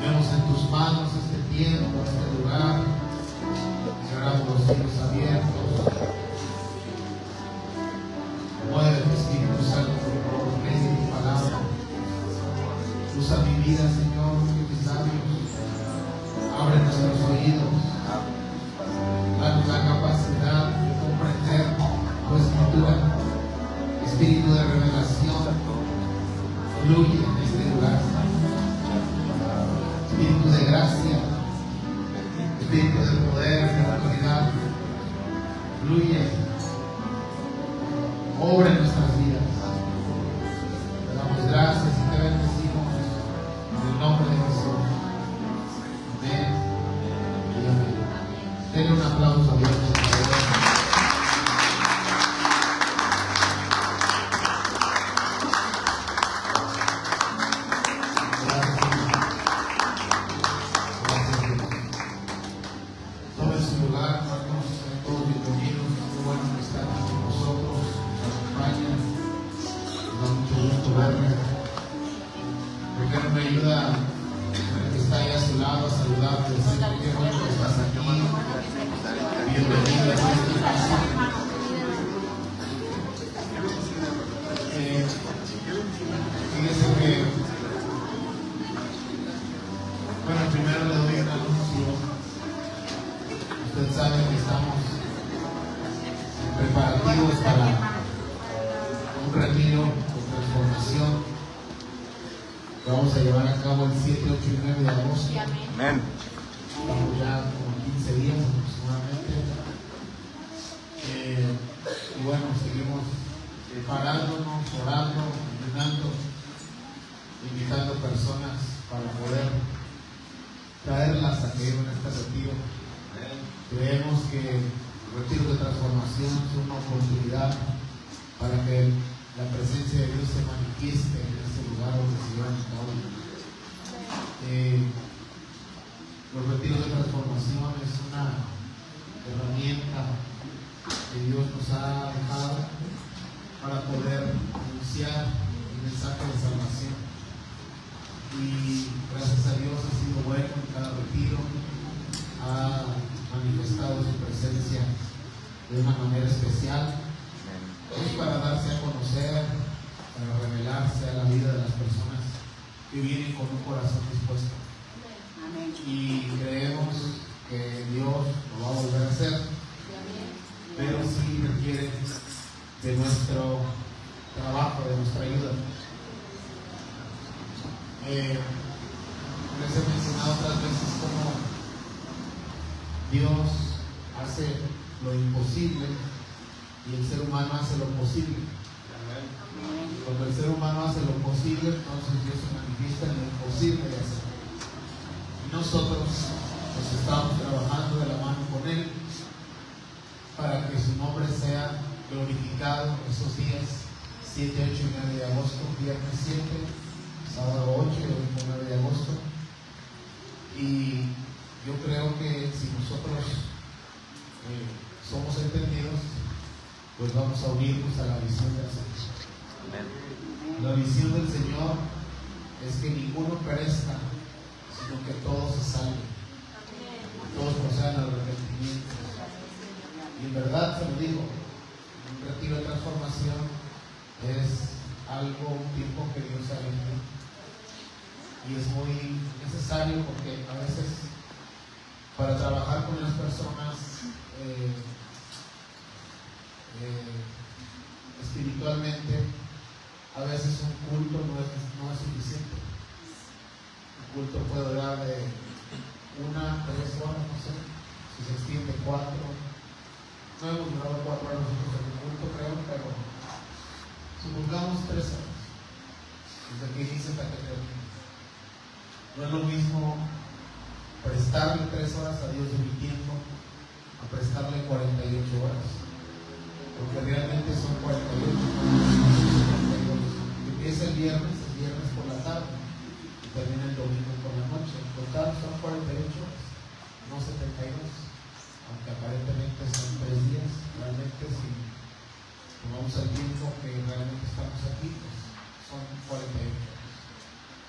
Ponemos en tus manos este tiempo, este lugar. Cerramos los cielos abiertos. Mueve tu Espíritu Santo por medio de tu palabra. Usa mi vida, Señor, mis labios. Abre nuestros oídos. Danos la capacidad de comprender tu escritura. Espíritu de revelación, fluye en este lugar. Espíritu de gracia, Espíritu de poder, de autoridad, fluye, obra en nuestras vidas. Te damos gracias y te bendecimos en el nombre de Jesús. Amén y amén. Denle un aplauso a Dios, por favor.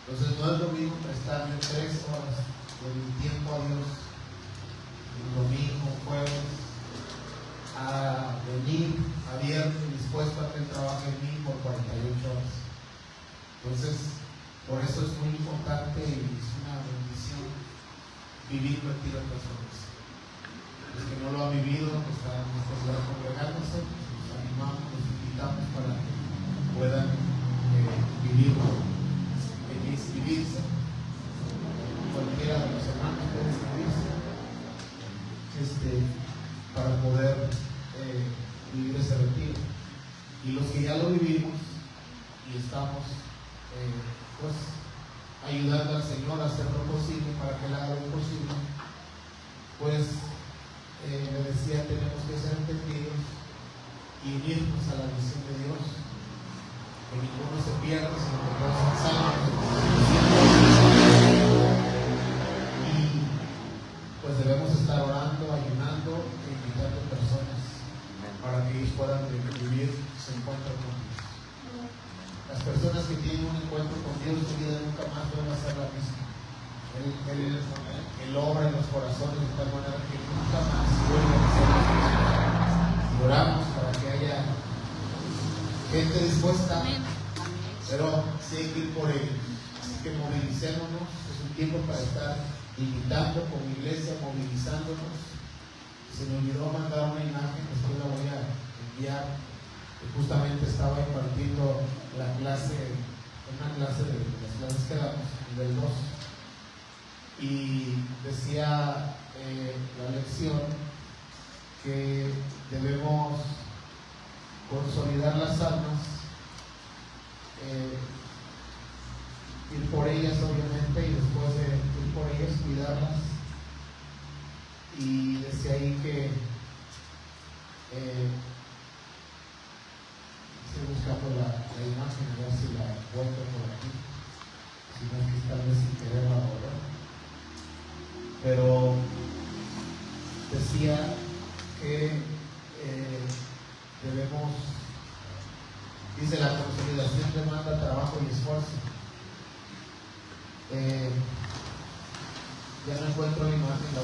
Entonces no no es lo mismo prestarle 3 horas de mi tiempo a Dios un domingo, jueves, a venir a viernes dispuesto a que Él trabaje en mí por 48 horas. Entonces, por eso es muy importante y es una bendición vivir retiro en personas. Los que no lo han vivido, que están en este lugar congregándose, los animamos, los invitamos para que puedan vivirlo, inscribirse. Cualquiera de los hermanos puede inscribirse para poder vivir ese retiro. Y los que ya lo vivimos y estamos pues ayudando al Señor a hacer lo posible para que Él haga lo posible, pues le decía, tenemos que ser entendidos y unirnos a la misión de Dios, que ninguno se pierda, sino que todos se salven. Y pues debemos estar orando, ayunando e invitando personas para que ellos puedan vivir su encuentro con Dios. Las personas que tienen un encuentro con Dios, su vida nunca más vuelve a ser la misma. Él obra en los corazones de tal manera que nunca más vuelve a ser la misma. Y oramos para que haya gente dispuesta, pero sí hay que ir por ellos. Así que movilicémonos, es un tiempo para estar invitando como iglesia, movilizándonos. Se me olvidó mandar una imagen, después la voy a enviar. Justamente estaba impartiendo una clase de las clases que damos, nivel 2, y decía la lección que debemos consolidar las almas, ir por ellas obviamente, y después de ir por ellas cuidarlas. Y decía ahí que estoy buscando la imagen, a ver si la encuentro por aquí, si no es que tal vez sin querer ahora, pero decía que debemos, dice, la consolidación demanda trabajo y esfuerzo. Ya no encuentro la imagen, la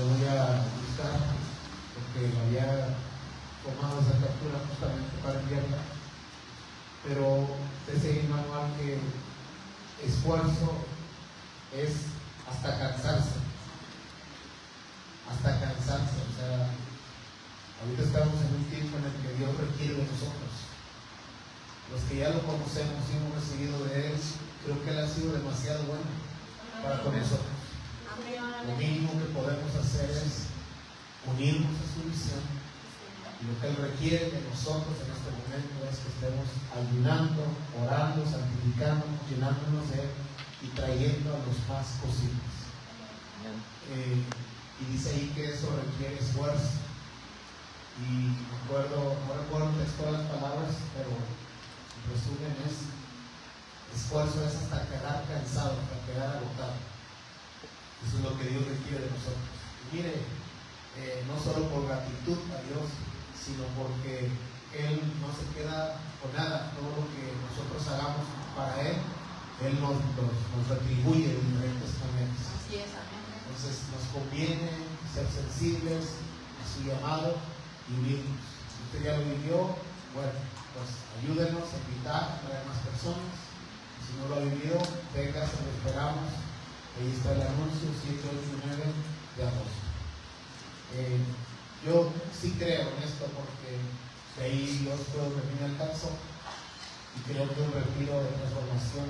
voy a buscar porque la había tomado esa captura justamente para enviarla, pero decía el manual que esfuerzo es hasta cansarse, o sea, ahorita estamos en un tiempo en el que Dios requiere de nosotros. Los que ya lo conocemos y hemos recibido de Él, creo que Él ha sido demasiado bueno para con nosotros. Lo mínimo que podemos hacer es unirnos a su misión. Y lo que Él requiere de nosotros en este momento es que estemos ayunando, orando, santificándonos, llenándonos de Él y trayendo a los más posibles. Y dice ahí que eso requiere esfuerzo. Y no recuerdo todas las palabras, pero en resumen esfuerzo es hasta quedar cansado, hasta quedar agotado. Eso es lo que Dios requiere de nosotros. Y mire, no solo por gratitud a Dios, sino porque Él no se queda con nada. Todo lo que nosotros hagamos para Él nos retribuye de diferentes maneras. Así es, amén. Entonces nos conviene ser sensibles a su llamado y unirnos. Si usted ya lo vivió, bueno, pues ayúdenos a invitar a más personas. Si no lo ha vivido, venga, se lo esperamos. Ahí está el anuncio, 7, 8 y 9 de agosto. Yo sí creo en esto porque de ahí Dios creo que me alcanzó y creo que un retiro de transformación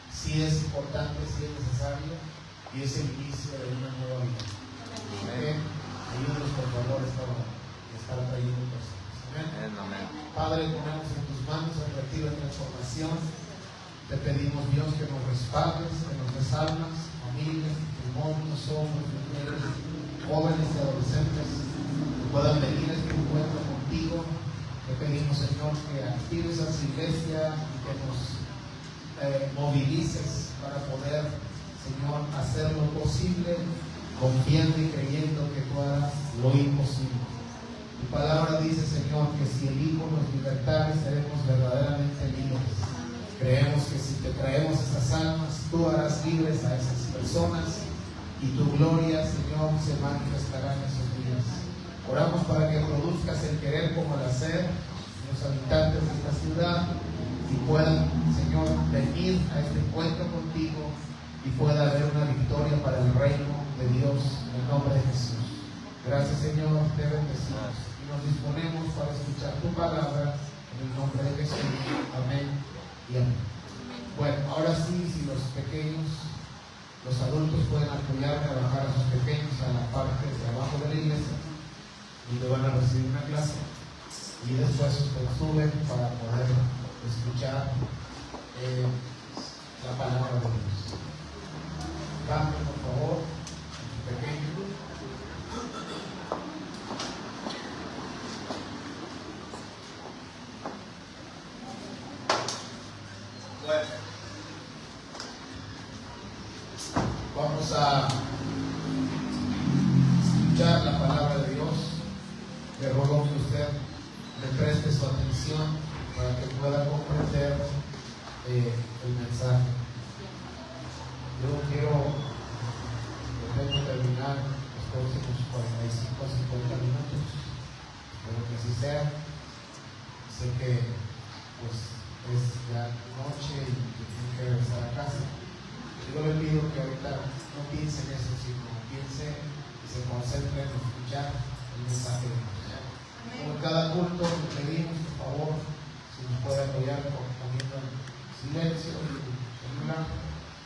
sí es importante, sí es necesario y es el inicio de una nueva vida. Así que ayúdenos por favor a estar trayendo personas. Amén. Padre, ponemos en tus manos el retiro de transformación. Te pedimos, Dios, que nos respaldes, que nos des almas, familias, matrimonios, hombres, mujeres, jóvenes y adolescentes que puedan venir a este encuentro contigo. Te pedimos, Señor, que actives a tu iglesia y que nos movilices para poder, Señor, hacer lo posible, confiando y creyendo que tú harás lo imposible. Tu palabra dice, Señor, que si el Hijo nos libertare, seremos verdaderamente libres. Creemos que si te tú harás libres a esas personas y tu gloria, Señor, se manifestará en esos días. Oramos para que produzcas el querer como el hacer en los habitantes de esta ciudad y puedan, Señor, venir a este encuentro contigo y pueda haber una victoria para el reino de Dios en el nombre de Jesús. Gracias, Señor, te bendecimos y nos disponemos para escuchar tu palabra en el nombre de Jesús. Amén y amén. Bueno, ahora sí, si los pequeños, los adultos pueden apoyarme a bajar a sus pequeños a la parte de abajo de la iglesia, donde van a recibir una clase, y después ustedes suben para poder escuchar la palabra de Dios. Bajen, por favor, a sus pequeños. Bueno, vamos a escuchar la palabra de Dios. Le ruego que usted le preste su atención para que pueda comprender el mensaje. Yo quiero terminar los próximos 45 a 50 minutos. Espero que así sea. Sé que pues es ya noche y que tiene que regresar a casa. Yo le pido que ahorita no piense en eso, sino piense y se concentre en escuchar el mensaje de Dios. Como en cada culto le pedimos, por favor, si nos puede apoyar poniendo en silencio el celular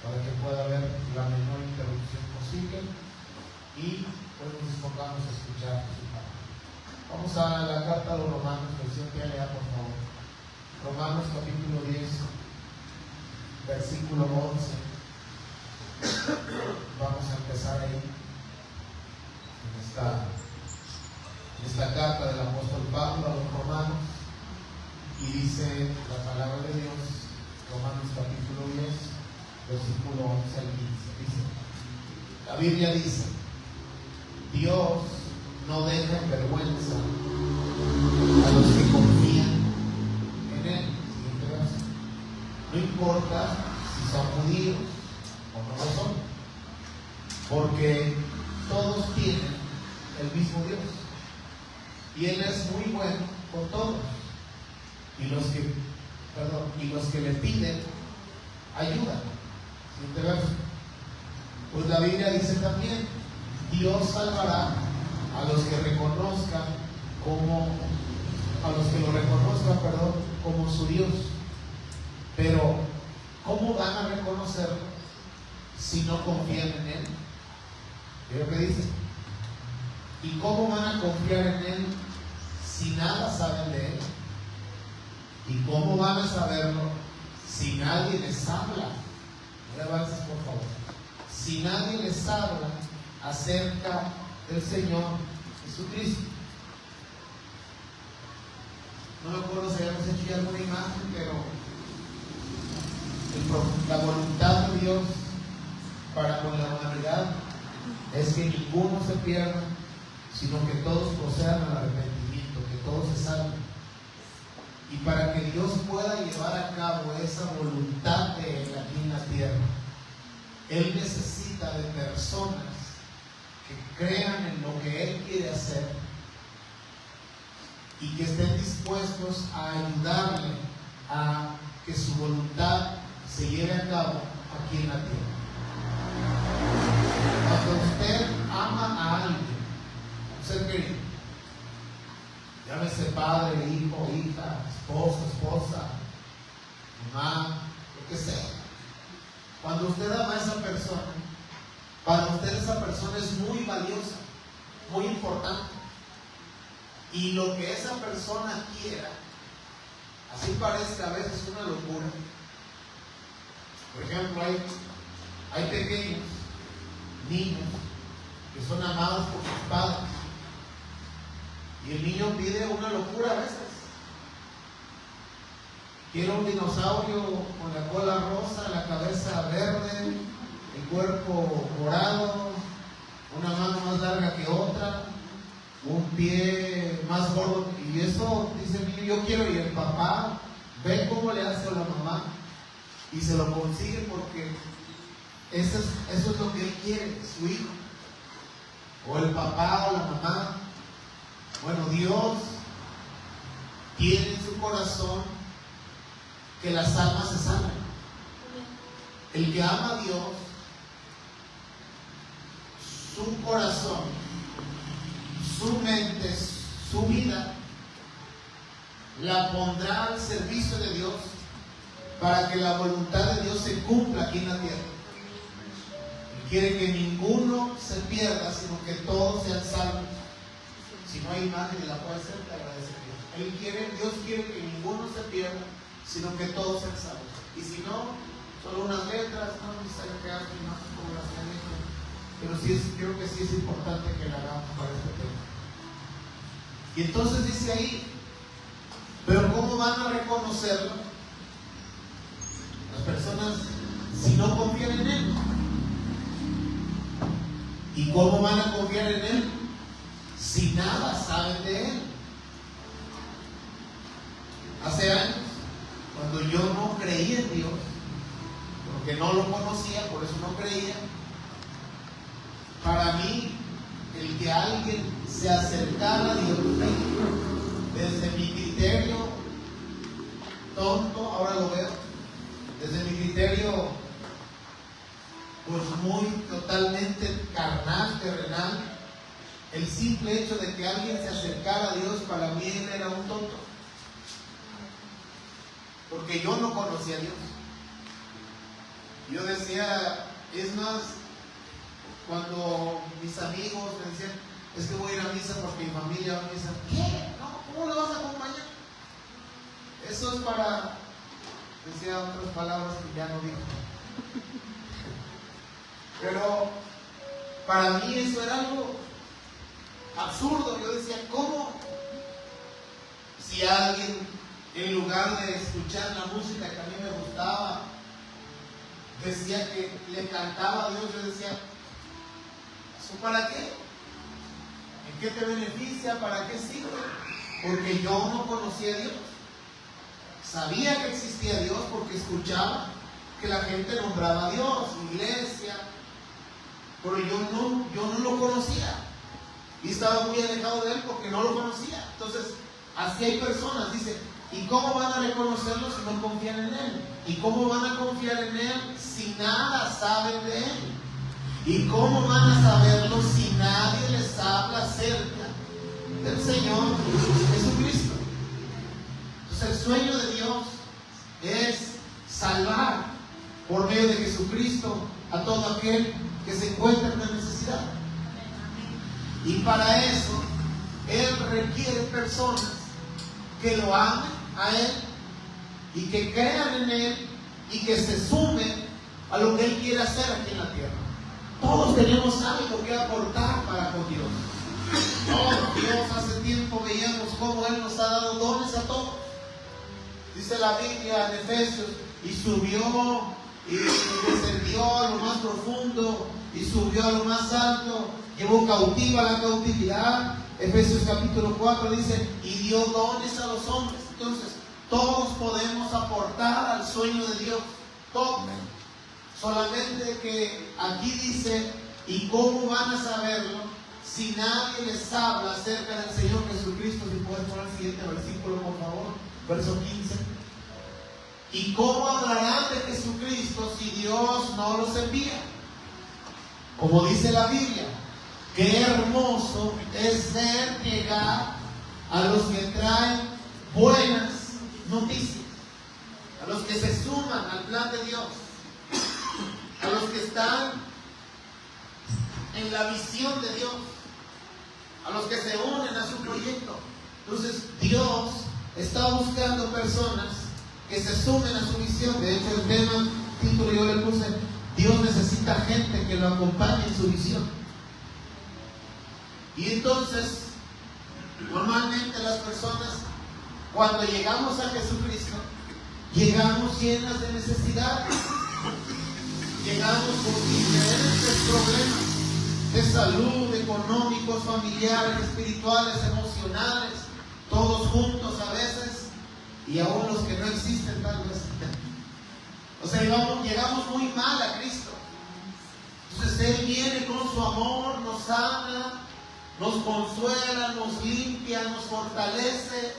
para que pueda haber la menor interrupción posible y pues nos dispongamos a escuchar su palabra. Vamos a la carta a los Romanos, versión que lea, por favor. Romanos capítulo 10, versículo 11. Vamos a empezar ahí en esta carta del apóstol Pablo a los romanos, y dice la palabra de Dios, Romanos capítulo 10, versículo 11 al 15. Dice, la Biblia dice: Dios no deja en vergüenza a los que confían en Él. No importa si son judíos o no lo son, porque todos tienen el mismo Dios y Él es muy bueno con todos, y los que le piden ayuda. Pues la Biblia dice también: Dios salvará a los que lo reconozcan como su Dios. Pero ¿cómo van a reconocerlo si no confían en Él? ¿Ve lo que dice? ¿Y cómo van a confiar en Él si nada saben de Él? ¿Y cómo van a saberlo si nadie les habla? No le avances, por favor. Si nadie les habla acerca del Señor Jesucristo. No me acuerdo si habíamos hecho ya alguna imagen, pero la voluntad de Dios para con la humanidad es que ninguno se pierda, sino que todos procedan al arrepentimiento, que todos se salven. Y para que Dios pueda llevar a cabo esa voluntad de Él aquí en la tierra, Él necesita de personas que crean en lo que Él quiere hacer y que estén dispuestos a ayudarle a que su voluntad se lleve a cabo aquí en la tierra. Cuando usted ama a alguien, un ser querido, llámese padre, hijo, hija, esposa, mamá, lo que sea. Cuando usted ama a esa persona, para usted esa persona es muy valiosa, muy importante. Y lo que esa persona quiera, así parezca a veces una locura. Por ejemplo, hay pequeños niños que son amados por sus padres, y el niño pide una locura a veces. Quiero un dinosaurio con la cola rosa, la cabeza verde, el cuerpo morado, una mano más larga que otra, un pie más gordo. Y eso dice el niño: yo quiero. Y el papá ve cómo le hace a la mamá y se lo consigue porque Eso es lo que Él quiere, su hijo. O el papá o la mamá. Bueno, Dios tiene en su corazón que las almas se salven. El que ama a Dios, su corazón, su mente, su vida, la pondrá al servicio de Dios para que la voluntad de Dios se cumpla aquí en la tierra. Él quiere que ninguno se pierda, sino que todos sean salvos. Si no hay imagen y la puede hacer, te agradecería. Dios quiere que ninguno se pierda, sino que todos sean salvos. Y si no, solo unas letras, no es necesario que hagan imagen como las que han hecho. Pero sí creo que sí es importante que la hagamos para este tema. Y entonces dice ahí, pero ¿cómo van a reconocerlo? Las personas, si no confían en Él. ¿Y cómo van a confiar en Él? Si nada saben de Él. Hace años, cuando yo no creía en Dios, porque no lo conocía, por eso no creía, para mí, el que alguien se acercara a Dios, desde mi criterio tonto, ahora lo veo, desde mi criterio pues muy totalmente carnal, terrenal, el simple hecho de que alguien se acercara a Dios, para mí él era un tonto, porque yo no conocía a Dios. Yo decía, es más, cuando mis amigos me decían, es que voy a ir a misa porque mi familia va a misa. ¿Qué? No, ¿cómo le vas a acompañar? Eso es para, decía otras palabras que ya no digo. Pero para mí eso era algo absurdo. Yo decía, ¿cómo? Si alguien, en lugar de escuchar la música que a mí me gustaba, decía que le cantaba a Dios, yo decía, ¿eso para qué? ¿En qué te beneficia? ¿Para qué sirve? Porque yo no conocía a Dios. Sabía que existía Dios porque escuchaba que la gente nombraba a Dios, iglesia, pero yo no lo conocía. Y estaba muy alejado de Él porque no lo conocía. Entonces, así hay personas, dice, ¿y cómo van a reconocerlo si no confían en Él? ¿Y cómo van a confiar en Él si nada saben de Él? ¿Y cómo van a saberlo si nadie les habla acerca del Señor Jesucristo? Entonces el sueño de Dios es salvar por medio de Jesucristo a todo aquel que se encuentra en la necesidad. Y para eso Él requiere personas que lo amen a Él y que crean en Él y que se sumen a lo que Él quiere hacer aquí en la tierra. Todos tenemos algo que aportar para con Dios. Todos, Dios, hace tiempo veíamos cómo Él nos ha dado dones a todos. Dice la Biblia en Efesios, y subió y descendió a lo más profundo y subió a lo más alto, llevó cautiva la cautividad. Efesios capítulo 4 dice, y dio dones a los hombres. Entonces, todos podemos aportar al sueño de Dios. Todos. Solamente que aquí dice, ¿y cómo van a saberlo si nadie les habla acerca del Señor Jesucristo? Si puedes poner el siguiente versículo, por favor, verso 15. ¿Y cómo hablarán de Jesucristo si Dios no los envía? Como dice la Biblia, qué hermoso es ver llegar a los que traen buenas noticias, a los que se suman al plan de Dios, a los que están en la visión de Dios, a los que se unen a su proyecto. Entonces Dios está buscando personas que se sumen a su visión. De hecho, el tema, título yo le puse, Dios necesita gente que lo acompañe en su visión. Y entonces, normalmente las personas, cuando llegamos a Jesucristo, llegamos llenas de necesidades. Llegamos con diferentes problemas de salud, económicos, familiares, espirituales, emocionales, todos juntos a veces, y aún los que no existen tal vez. O sea, llegamos muy mal a Cristo. Entonces Él viene con su amor, nos sana, nos consuela, nos limpia, nos fortalece.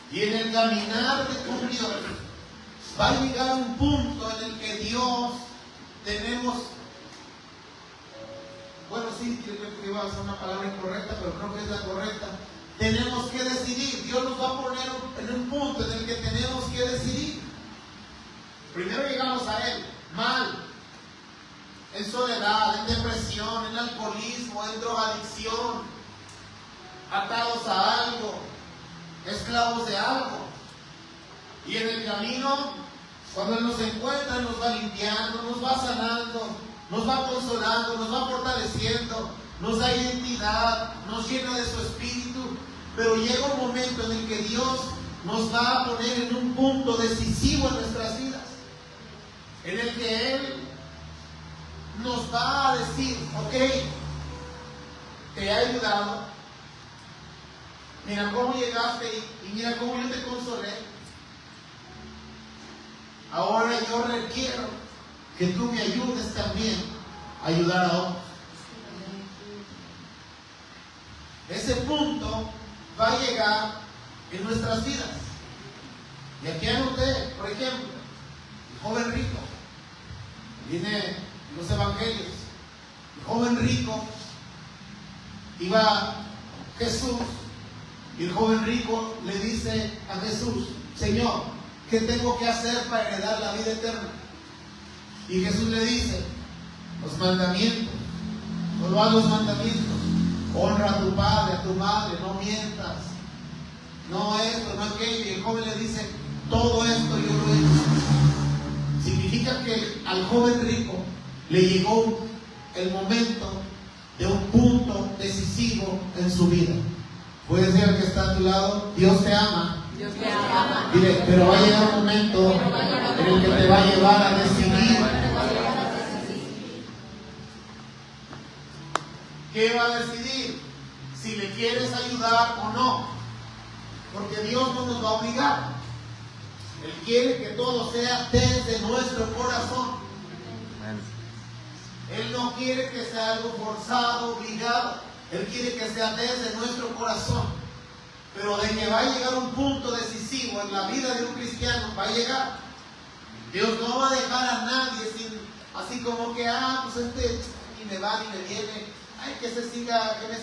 Y en el caminar de con Dios va a llegar un punto en el que Dios tenemos, bueno, sí, creo que iba a ser una palabra incorrecta, pero creo que es la correcta. Tenemos que decidir. Dios nos va a poner en un punto en el que tenemos que decidir. Primero llegamos a Él mal, en soledad, en depresión, en alcoholismo, en drogadicción, atados a algo, esclavos de algo. Y en el camino, cuando Él nos encuentra, nos va limpiando, nos va sanando, nos va consolando, nos va fortaleciendo, nos da identidad, nos llena de su espíritu. Pero llega un momento en el que Dios nos va a poner en un punto decisivo en nuestras vidas, en el que Él nos va a decir: ok, te he ayudado, mira cómo llegaste y mira cómo yo te consolé. Ahora yo requiero que tú me ayudes también a ayudar a otros. Ese punto va a llegar en nuestras vidas. Y aquí anoté, por ejemplo, el joven rico. Viene en los evangelios. El joven rico iba Jesús, y el joven rico le dice a Jesús: Señor, ¿qué tengo que hacer para heredar la vida eterna? Y Jesús le dice: los mandamientos. Solo haz los mandamientos. Honra a tu padre, a tu madre, no mientas, no esto, no aquello. Y el joven le dice: todo esto yo lo he hecho. Significa que al joven rico le llegó el momento de un punto decisivo en su vida. Puedes decir al que está a tu lado: Dios te ama. Dios te ama. Dile: pero va a llegar un momento en el que te va a llevar a decidir. ¿Qué va a decidir? Si le quieres ayudar o no. Porque Dios no nos va a obligar. Él quiere que todo sea desde nuestro corazón. Él no quiere que sea algo forzado, obligado. Él quiere que sea desde nuestro corazón. Pero de que va a llegar un punto decisivo en la vida de un cristiano, va a llegar. Dios no va a dejar a nadie sin, así como que, pues ni me va ni me viene. Ay, que me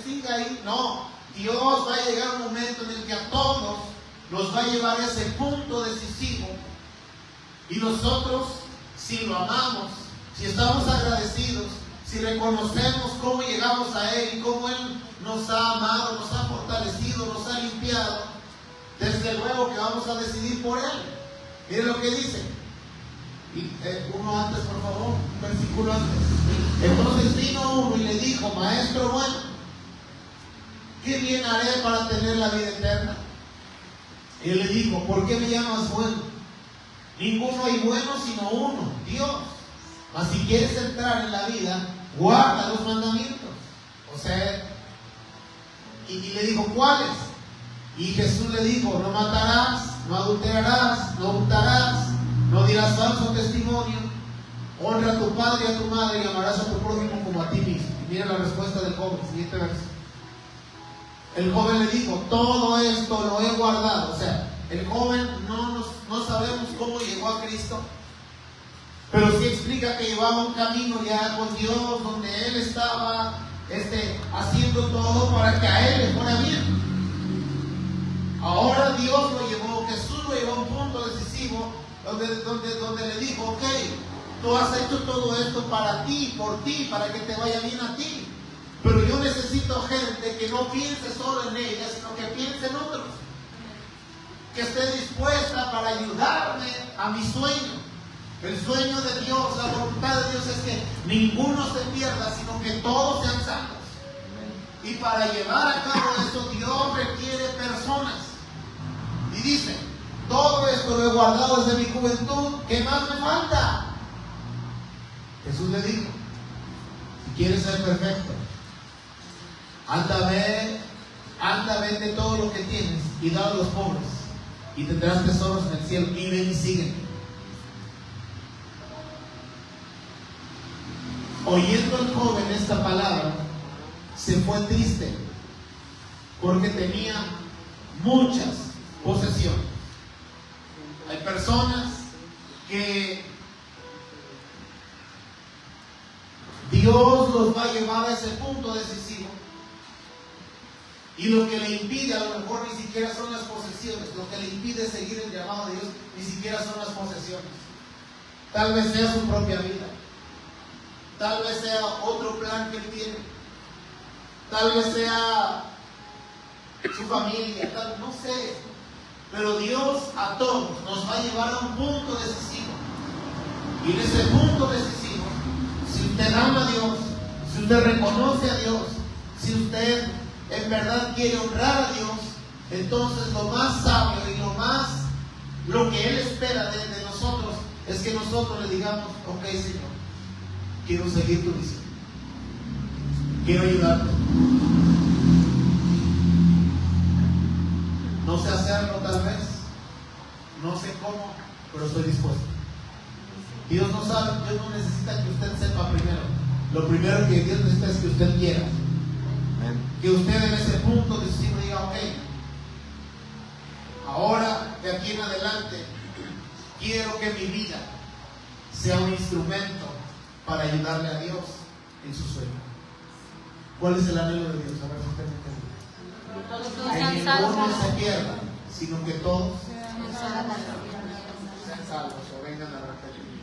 siga ahí. No, Dios va a llegar un momento en el que a todos nos va a llevar a ese punto decisivo. Y nosotros, si lo amamos, si estamos agradecidos, si reconocemos cómo llegamos a Él y cómo Él nos ha amado, nos ha fortalecido, nos ha limpiado, desde luego que vamos a decidir por Él. Miren lo que dice. Uno antes, por favor, un versículo antes. Entonces vino uno y le dijo: Maestro bueno, ¿qué bien haré para tener la vida eterna? Y él le dijo: ¿por qué me llamas bueno? Ninguno hay bueno sino uno, Dios. Mas si quieres entrar en la vida, guarda los mandamientos. O sea, y le dijo: ¿cuáles? Y Jesús le dijo: no matarás, no adulterarás, no hurtarás, no dirás falso testimonio, honra a tu padre y a tu madre, y amarás a tu prójimo como a ti mismo. Y mira la respuesta del joven, siguiente verso. El joven le dijo: todo esto lo he guardado. O sea, el joven no sabemos cómo llegó a Cristo, pero sí explica que llevaba un camino ya con Dios, donde él estaba haciendo todo para que a él le fuera bien. Ahora Dios lo llevó, Jesús lo llevó a un punto decisivo donde le dijo: ok, tú has hecho todo esto para ti, por ti, para que te vaya bien a ti. Pero yo necesito gente que no piense solo en ella, sino que piense en otros. Que esté dispuesta para ayudarme a mi sueño. El sueño de Dios, la voluntad de Dios es que ninguno se pierda, sino que todos sean salvos. Y para llevar a cabo eso, Dios requiere personas. Y dice: todo esto lo he guardado desde mi juventud, ¿qué más me falta? Jesús le dijo: si quieres ser perfecto, anda, vende todo lo que tienes y da a los pobres, y tendrás tesoros en el cielo, y ven y sígueme. oyendo el joven esta palabra, se fue triste, porque tenía muchas posesiones. Hay personas que Dios los va a llevar a ese punto decisivo, y lo que le impide a lo mejor ni siquiera son las posesiones. Lo que le impide seguir el llamado de Dios ni siquiera son las posesiones. Tal vez sea su propia vida, tal vez sea otro plan que él tiene, tal vez sea su familia, no sé. Pero Dios a todos nos va a llevar a un punto decisivo, y en ese punto decisivo, si usted ama a Dios, si usted reconoce a Dios, si usted en verdad quiere honrar a Dios, entonces lo más sabio y lo que Él espera de nosotros es que nosotros le digamos: ok, Señor, quiero seguir tu visión, quiero ayudarte. No sé hacerlo tal vez, no sé cómo, pero estoy dispuesto. Dios no necesita que usted sepa primero. Lo primero que Dios necesita es que usted quiera. Que usted en ese punto decisivo diga: ok, ahora de aquí en adelante quiero que mi vida sea un instrumento para ayudarle a Dios en su sueño. ¿Cuál es el anhelo de Dios? A ver si usted me entiende. Que ninguno se pierda, sino que todos sean salvos o vengan a arrepentir.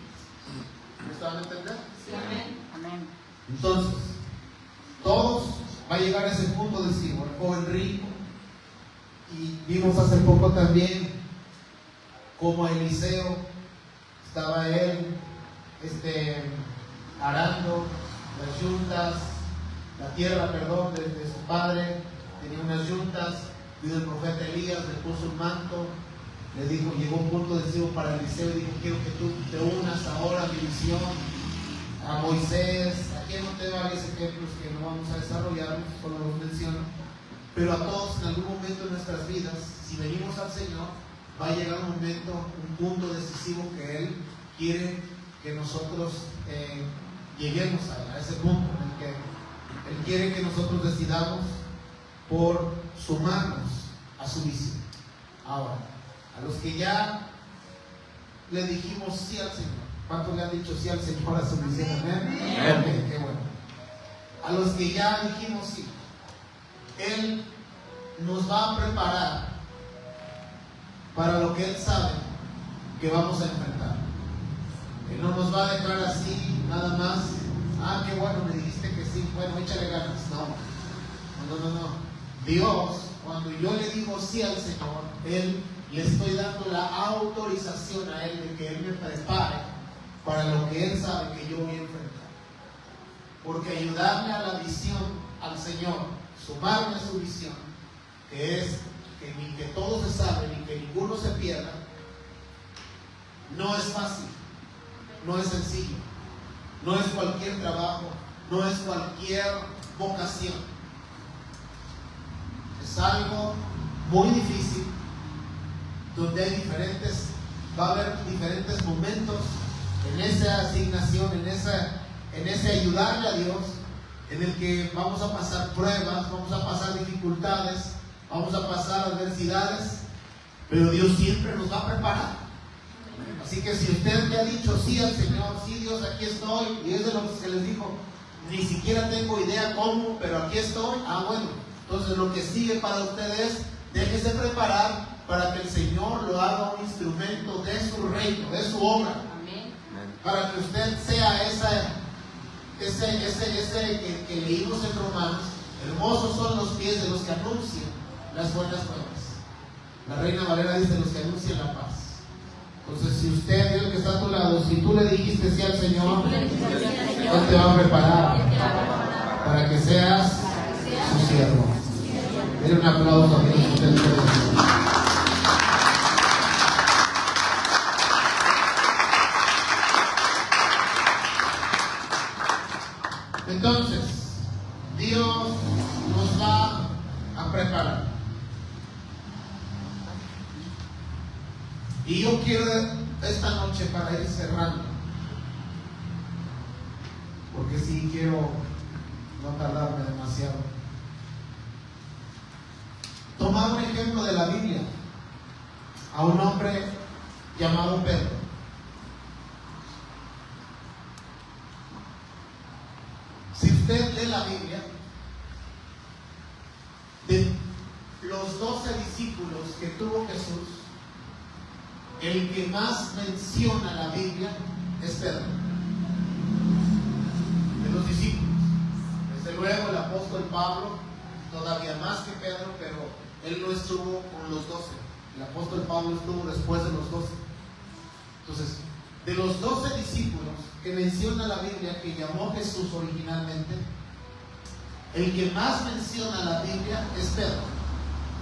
¿Me estaban a entender? Sí, amén. Entonces, todos va a llegar a ese punto decisivo. El joven rico, y vimos hace poco también como Eliseo estaba él arando las yuntas, la tierra, de su padre. Tenía unas yuntas, vino el profeta Elías, le puso un manto, le dijo, llegó un punto decisivo para Eliseo y dijo: quiero que tú te unas ahora a mi visión, a Moisés. Aquí anoté varios ejemplos que no vamos a desarrollar, solo los menciono, pero a todos en algún momento de nuestras vidas, si venimos al Señor, va a llegar un momento, un punto decisivo que Él quiere que nosotros lleguemos a ese punto en el que Él quiere que nosotros decidamos por sumarnos a su visión. Ahora, a los que ya le dijimos sí al Señor, ¿cuántos le han dicho sí al Señor a su visión? ¿Amén? Okay, qué bueno. A los que ya dijimos sí, Él nos va a preparar para lo que Él sabe que vamos a enfrentar. Él no nos va a dejar así, nada más: ah, qué bueno, me dijiste que sí, bueno, échale ganas. No. Dios, cuando yo le digo sí al Señor, le estoy dando la autorización a Él de que Él me prepare para lo que Él sabe que yo voy a enfrentar. Porque ayudarle a la visión al Señor, sumarme a su visión, que es que ni que todos se salven ni que ninguno se pierda, no es fácil, no es sencillo, no es cualquier trabajo, no es cualquier vocación. Es algo muy difícil, donde va a haber diferentes momentos en esa asignación, en ese ayudarle a Dios, en el que vamos a pasar pruebas, vamos a pasar dificultades, vamos a pasar adversidades, pero Dios siempre nos va a preparar. Así que si usted le ha dicho sí al Señor: sí, Dios, aquí estoy, y es de lo que les dijo, ni siquiera tengo idea cómo, pero aquí estoy, bueno, entonces lo que sigue para ustedes, déjese preparar para que el Señor lo haga un instrumento de su reino, de su obra. Amén. Para que usted sea ese que leímos en Romanos: hermosos son los pies de los que anuncian las buenas nuevas. La Reina Valera dice: los que anuncian la paz. Entonces, si usted, el que está a tu lado, si tú le dijiste sí al Señor, Él te va a preparar para que seas su siervo. Denle un aplauso a Dios. Entonces, Dios nos va a preparar. Y yo quiero esta noche, para ir cerrando, porque porque sí quiero no tardarme demasiado. Tomar un ejemplo de la Biblia a un hombre llamado Pedro. Si usted lee la Biblia, de los 12 discípulos que tuvo Jesús, el que más menciona la Biblia es Pedro. De los discípulos. Desde luego el apóstol Pablo, todavía más que Pedro, pero él no estuvo con los 12. El apóstol Pablo estuvo después de los 12. Entonces, de los 12 discípulos que menciona la Biblia, que llamó Jesús originalmente, el que más menciona la Biblia es Pedro.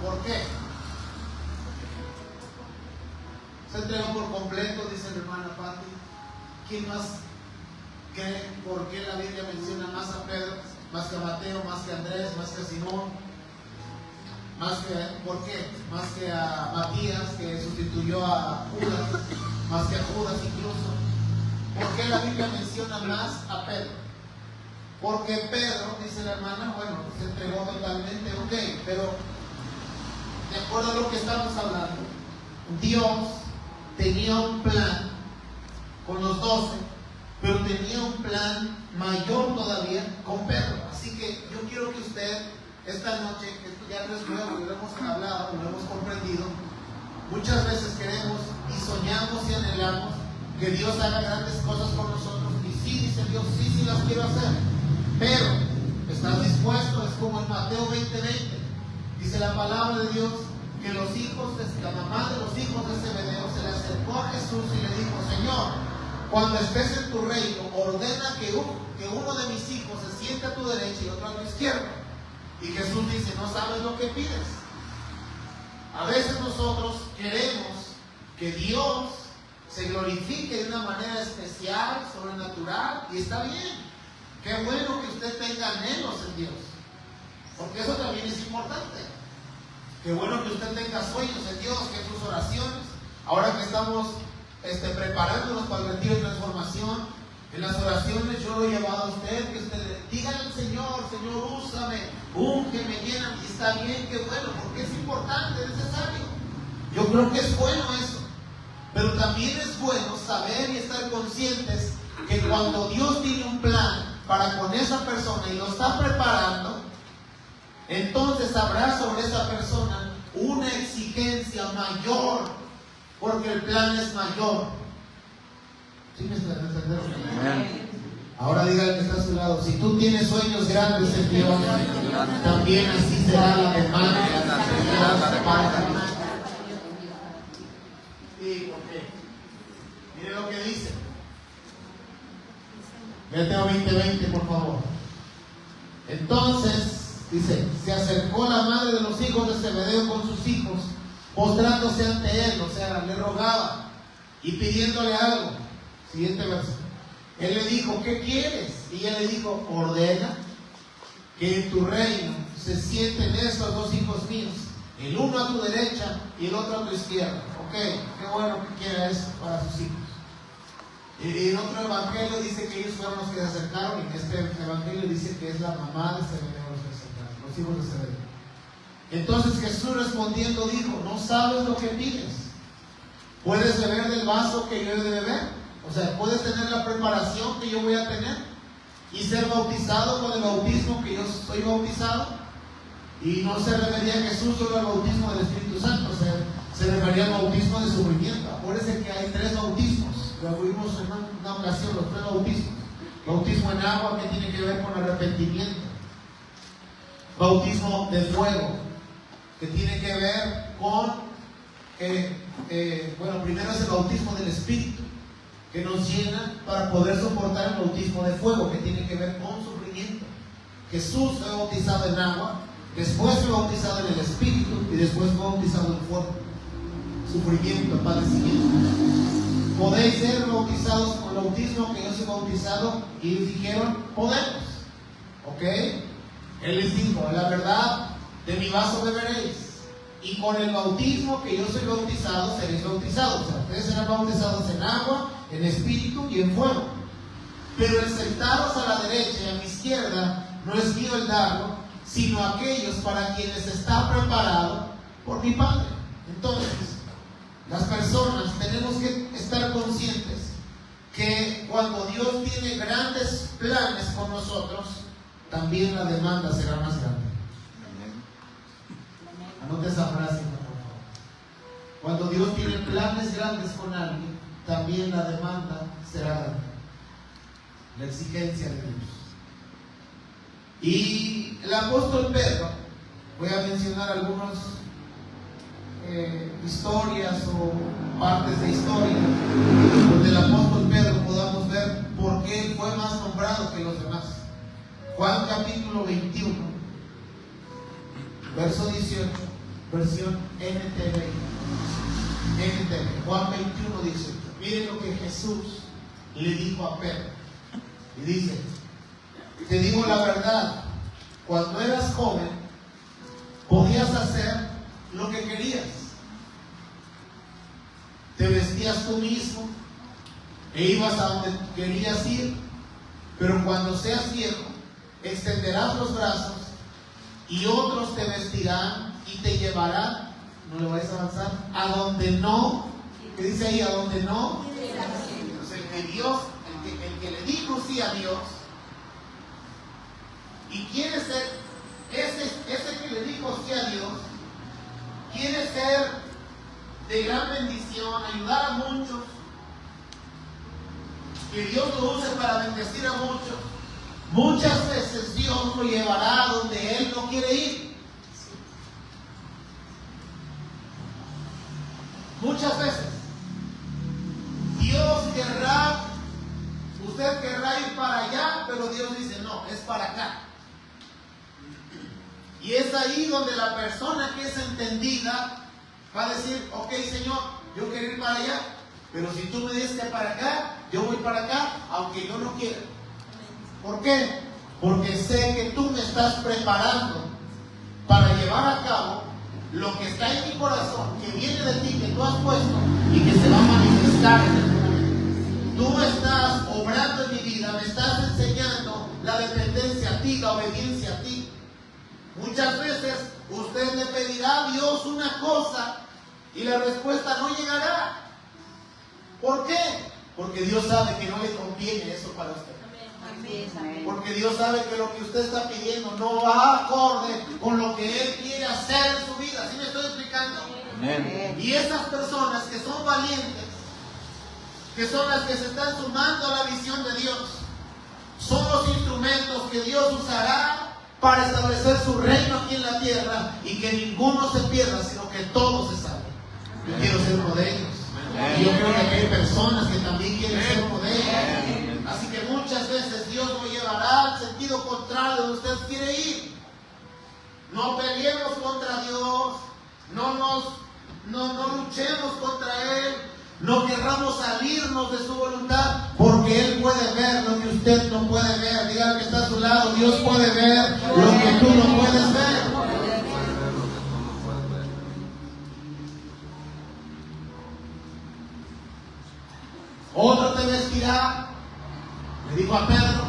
¿Por qué? Se entregó por completo, dice la hermana Patti. ¿Quién más cree por qué la Biblia menciona más a Pedro, más que a Mateo, más que a Andrés, más que a Simón? ¿Por qué? Más que a Matías, que sustituyó a Judas, más que a Judas incluso. ¿Por qué la Biblia menciona más a Pedro? Porque Pedro, dice la hermana, bueno, se entregó totalmente, ok, pero de acuerdo a lo que estamos hablando, Dios tenía un plan con los 12, pero tenía un plan mayor todavía con Pedro. Así que yo quiero que usted, esta noche, esto ya no es nuevo, lo hemos hablado, lo hemos comprendido, muchas veces queremos y soñamos y anhelamos que Dios haga grandes cosas con nosotros, y sí, dice Dios, sí las quiero hacer, pero ¿estás dispuesto? Es como en Mateo 20:20, dice la palabra de Dios, que los hijos, la mamá de los hijos de Zebedeo se le acercó a Jesús y le dijo: Señor, cuando estés en tu reino, ordena que uno de mis hijos se siente a tu derecha y otro a tu izquierda. Y Jesús dice: no sabes lo que pides. A veces nosotros queremos que Dios se glorifique de una manera especial, sobrenatural, y está bien. Qué bueno que usted tenga anhelos en Dios, porque eso también es importante. Qué bueno que usted tenga sueños en Dios, que sus oraciones, ahora que estamos preparándonos para el retiro de transformación, en las oraciones yo lo he llevado a usted, que usted diga al Señor: Señor, úsame, úngeme, lléname. Y está bien, qué bueno, porque es importante, es necesario. Yo creo que es bueno eso. Pero también es bueno saber y estar conscientes que cuando Dios tiene un plan para con esa persona y lo está preparando, entonces habrá sobre esa persona una exigencia mayor, porque el plan es mayor. ¿Sí me está entendiendo? Ahora dígale que está a su lado: si tú tienes sueños grandes en Dios, también así será la demanda. Sí, ok. Mire lo que dice. Mateo 20:20, por favor. Entonces, dice, se acercó la madre de los hijos de Zebedeo con sus hijos, postrándose ante él, o sea, le rogaba y pidiéndole algo. Siguiente verso. Él le dijo: ¿qué quieres? Y ella le dijo: ordena que en tu reino se sienten estos dos hijos míos, el uno a tu derecha y el otro a tu izquierda. Ok, qué bueno que quiera eso para sus hijos. Y en otro evangelio dice que ellos fueron los que se acercaron, y en este evangelio dice que es la mamá de Zebedeo los que se acercaron, los hijos de Zebedeo. Entonces Jesús respondiendo dijo: ¿no sabes lo que pides? ¿Puedes beber del vaso que yo he de beber? O sea, ¿puedes tener la preparación que yo voy a tener y ser bautizado con el bautismo que yo soy bautizado? Y no se refería a Jesús solo al bautismo del Espíritu Santo, o sea, se refería al bautismo de sufrimiento. Acuérdense que hay 3 bautismos. Lo vimos en una ocasión, los 3 bautismos. Bautismo en agua, que tiene que ver con arrepentimiento. Bautismo de fuego, que tiene que ver con, primero es el bautismo del Espíritu, que nos llena para poder soportar el bautismo de fuego, que tiene que ver con sufrimiento. Jesús fue bautizado en agua, después fue bautizado en el Espíritu y después fue bautizado en fuego. Sufrimiento, padecimiento. Podéis ser bautizados con el bautismo que yo soy bautizado. Y ellos dijeron: podemos. ¿Ok? Él les dijo: la verdad, de mi vaso beberéis, y con el bautismo que yo soy bautizado seréis bautizados. O sea, ustedes serán bautizados en agua, en espíritu y en fuego. pero el sentaros a la derecha y a mi izquierda no es mío el darlo, sino aquellos para quienes está preparado por mi Padre. Entonces, las personas tenemos que estar conscientes que cuando Dios tiene grandes planes con nosotros, también la demanda será más grande. Anote esa frase, por favor. Cuando Dios tiene planes grandes con alguien, también la demanda será grande. La exigencia de Dios. Y el apóstol Pedro, voy a mencionar algunas historias o partes de historia donde el apóstol Pedro podamos ver por qué él fue más nombrado que los demás. Juan capítulo 21, verso 18, versión NTV. Juan 21, 18. Miren lo que Jesús le dijo a Pedro. Y dice: te digo la verdad, cuando eras joven podías hacer lo que querías. Te vestías tú mismo e ibas a donde querías ir, pero cuando seas viejo extenderás los brazos y otros te vestirán y te llevarán, no le vais a avanzar, a donde no, ¿qué dice ahí? A donde no. Entonces el que Dios, el que le dijo sí a Dios y quiere ser, ese que le dijo sí a Dios, quiere ser de gran bendición, ayudar a muchos, que Dios lo use para bendecir a muchos. Muchas veces Dios lo llevará a donde Él no quiere ir. Muchas veces Dios querrá, usted querrá ir para allá, pero Dios dice no, es para acá. Y es ahí donde la persona que es entendida va a decir: ok, Señor, yo quiero ir para allá, pero si tú me dices que para acá, yo voy para acá, aunque yo no quiera. ¿Por qué? Porque sé que tú me estás preparando para llevar a cabo lo que está en mi corazón, que viene de ti, que tú has puesto y que se va a manifestar en el mundo. Tú estás obrando en mi vida, me estás enseñando la dependencia a ti, la obediencia a ti. Muchas veces usted le pedirá a Dios una cosa y la respuesta no llegará. ¿Por qué? Porque Dios sabe que no le conviene eso para usted. Porque Dios sabe que lo que usted está pidiendo no va acorde con lo que Él quiere hacer en su vida. ¿Sí me estoy explicando? Amén. Y esas personas que son valientes, que son las que se están sumando a la visión de Dios, son los instrumentos que Dios usará para establecer su reino aquí en la tierra y que ninguno se pierda, sino que todos se salven. Yo quiero ser uno de ellos. Y yo creo que aquí hay personas que también quieren ser uno de ellos. Así que muchas veces Dios lo llevará al sentido contrario de donde usted quiere ir. No peleemos contra Dios, no luchemos contra Él, no querramos salirnos de su voluntad, porque Él puede ver lo que usted no puede ver. Diga al que está a su lado: Dios puede ver lo que tú no puedes ver. Otro te vestirá, le dijo a Pedro,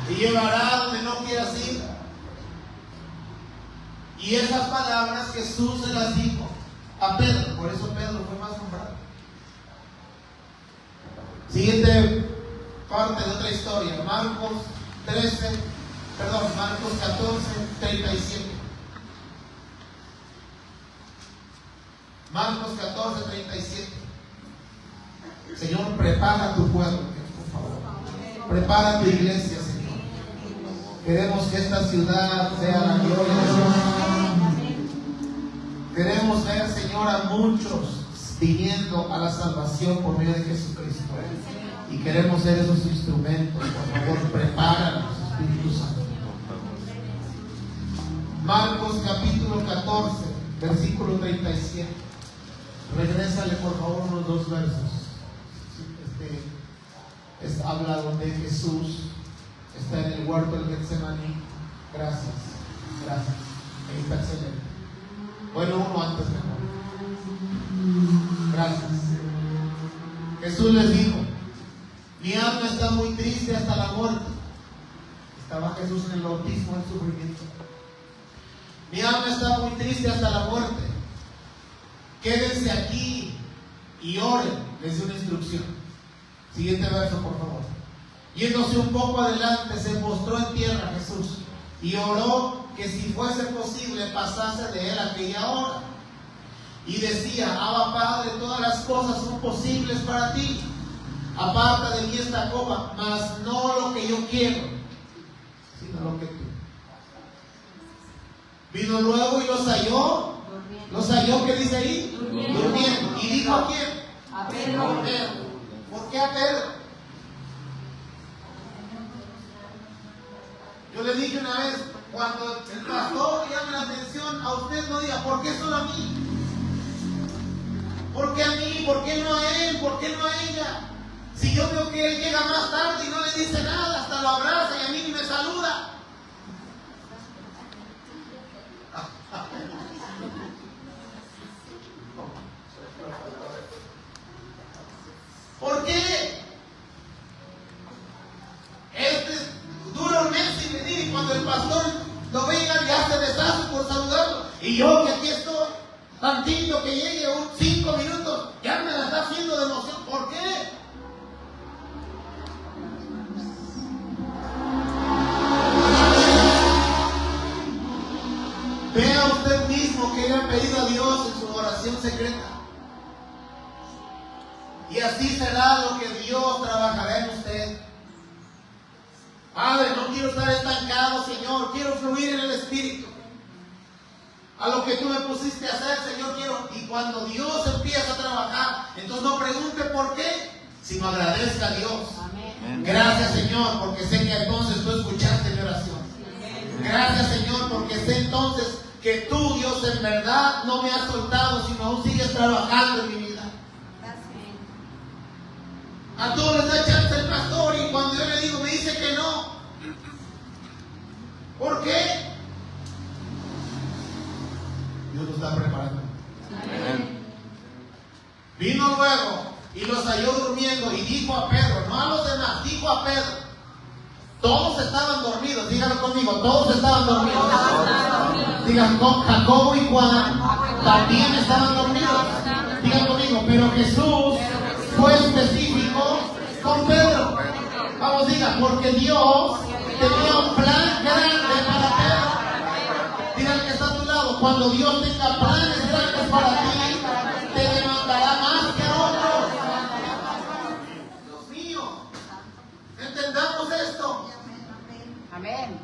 te llevará donde no quieras ir. Y esas palabras Jesús se las dijo a Pedro, por eso Pedro fue más nombrado. Siguiente parte de otra historia, Marcos 14, 37. Marcos 14, 37. Señor, prepara tu pueblo, por favor. Prepara tu iglesia, Señor. Queremos que esta ciudad sea la gloria de Dios. Queremos ver, Señor, a muchos viniendo a la salvación por medio de Jesucristo. Y queremos ser esos instrumentos. Por favor, prepáranos, Espíritu Santo. Marcos capítulo 14, versículo 37. Regrésale, por favor, unos 2 versos. Habla donde Jesús está en el huerto del Getsemaní. Gracias. Ahí está excelente. Bueno, uno antes mejor. Gracias. Jesús les dijo: Mi alma está muy triste hasta la muerte. Estaba Jesús en el bautismo, en el sufrimiento. Mi alma está muy triste hasta la muerte. Quédense aquí y oren. Les dio una instrucción. Siguiente verso, por favor. Yéndose un poco adelante, se postró en tierra Jesús y oró que si fuese posible pasase de él aquella hora. Y decía: Abba Padre, todas las cosas son posibles para ti. Aparta de mí esta copa, mas no lo que yo quiero, sino lo que tú. Vino luego y los halló. ¿Los halló? ¿Qué dice ahí? Durmiendo. ¿Y dijo a quién? A Pedro. ¿Por qué a Pedro? Yo le dije una vez, cuando el pastor llame la atención, a usted no diga: ¿por qué solo a mí? ¿Por qué a mí? ¿Por qué no a él? ¿Por qué no a ella? Si yo veo que él llega más tarde y no le dice nada, hasta lo abraza y a mí ni me saluda. ¿Por qué? Dura un mes sin venir y cuando el pastor lo venga ya se deshace por saludarlo. Y yo que aquí estoy, tantito que llegue 5 minutos, ya me la está haciendo de emoción. ¿Por qué? Vea usted mismo que le ha pedido a Dios en su oración secreta. Y así será lo que Dios trabajará en usted. Padre, no quiero estar estancado, Señor. Quiero fluir en el Espíritu. A lo que tú me pusiste a hacer, Señor, quiero. Y cuando Dios empieza a trabajar, entonces no pregunte por qué, sino agradezca a Dios. Amén. Gracias, Señor, porque sé que entonces tú escuchaste mi oración. Amén. Gracias, Señor, porque sé entonces que tú, Dios, en verdad no me has soltado, sino aún sigues trabajando en mi vida. A todos les da chance el pastor y cuando yo le digo me dice que no. ¿Por qué? Dios lo está preparando. Amén. Vino luego y los halló durmiendo y dijo a Pedro, no a los demás, dijo a Pedro. Todos estaban dormidos, díganlo conmigo, todos estaban dormidos. Digan, Jacobo y Juan también estaban dormidos. Digan conmigo, pero Jesús fue específico con Pedro. Vamos, diga, porque Dios tenía un plan grande para Pedro. Diga al que está a tu lado, cuando Dios tenga planes grandes para ti, te demandará más que a otros. Dios mío, entendamos esto. Amén.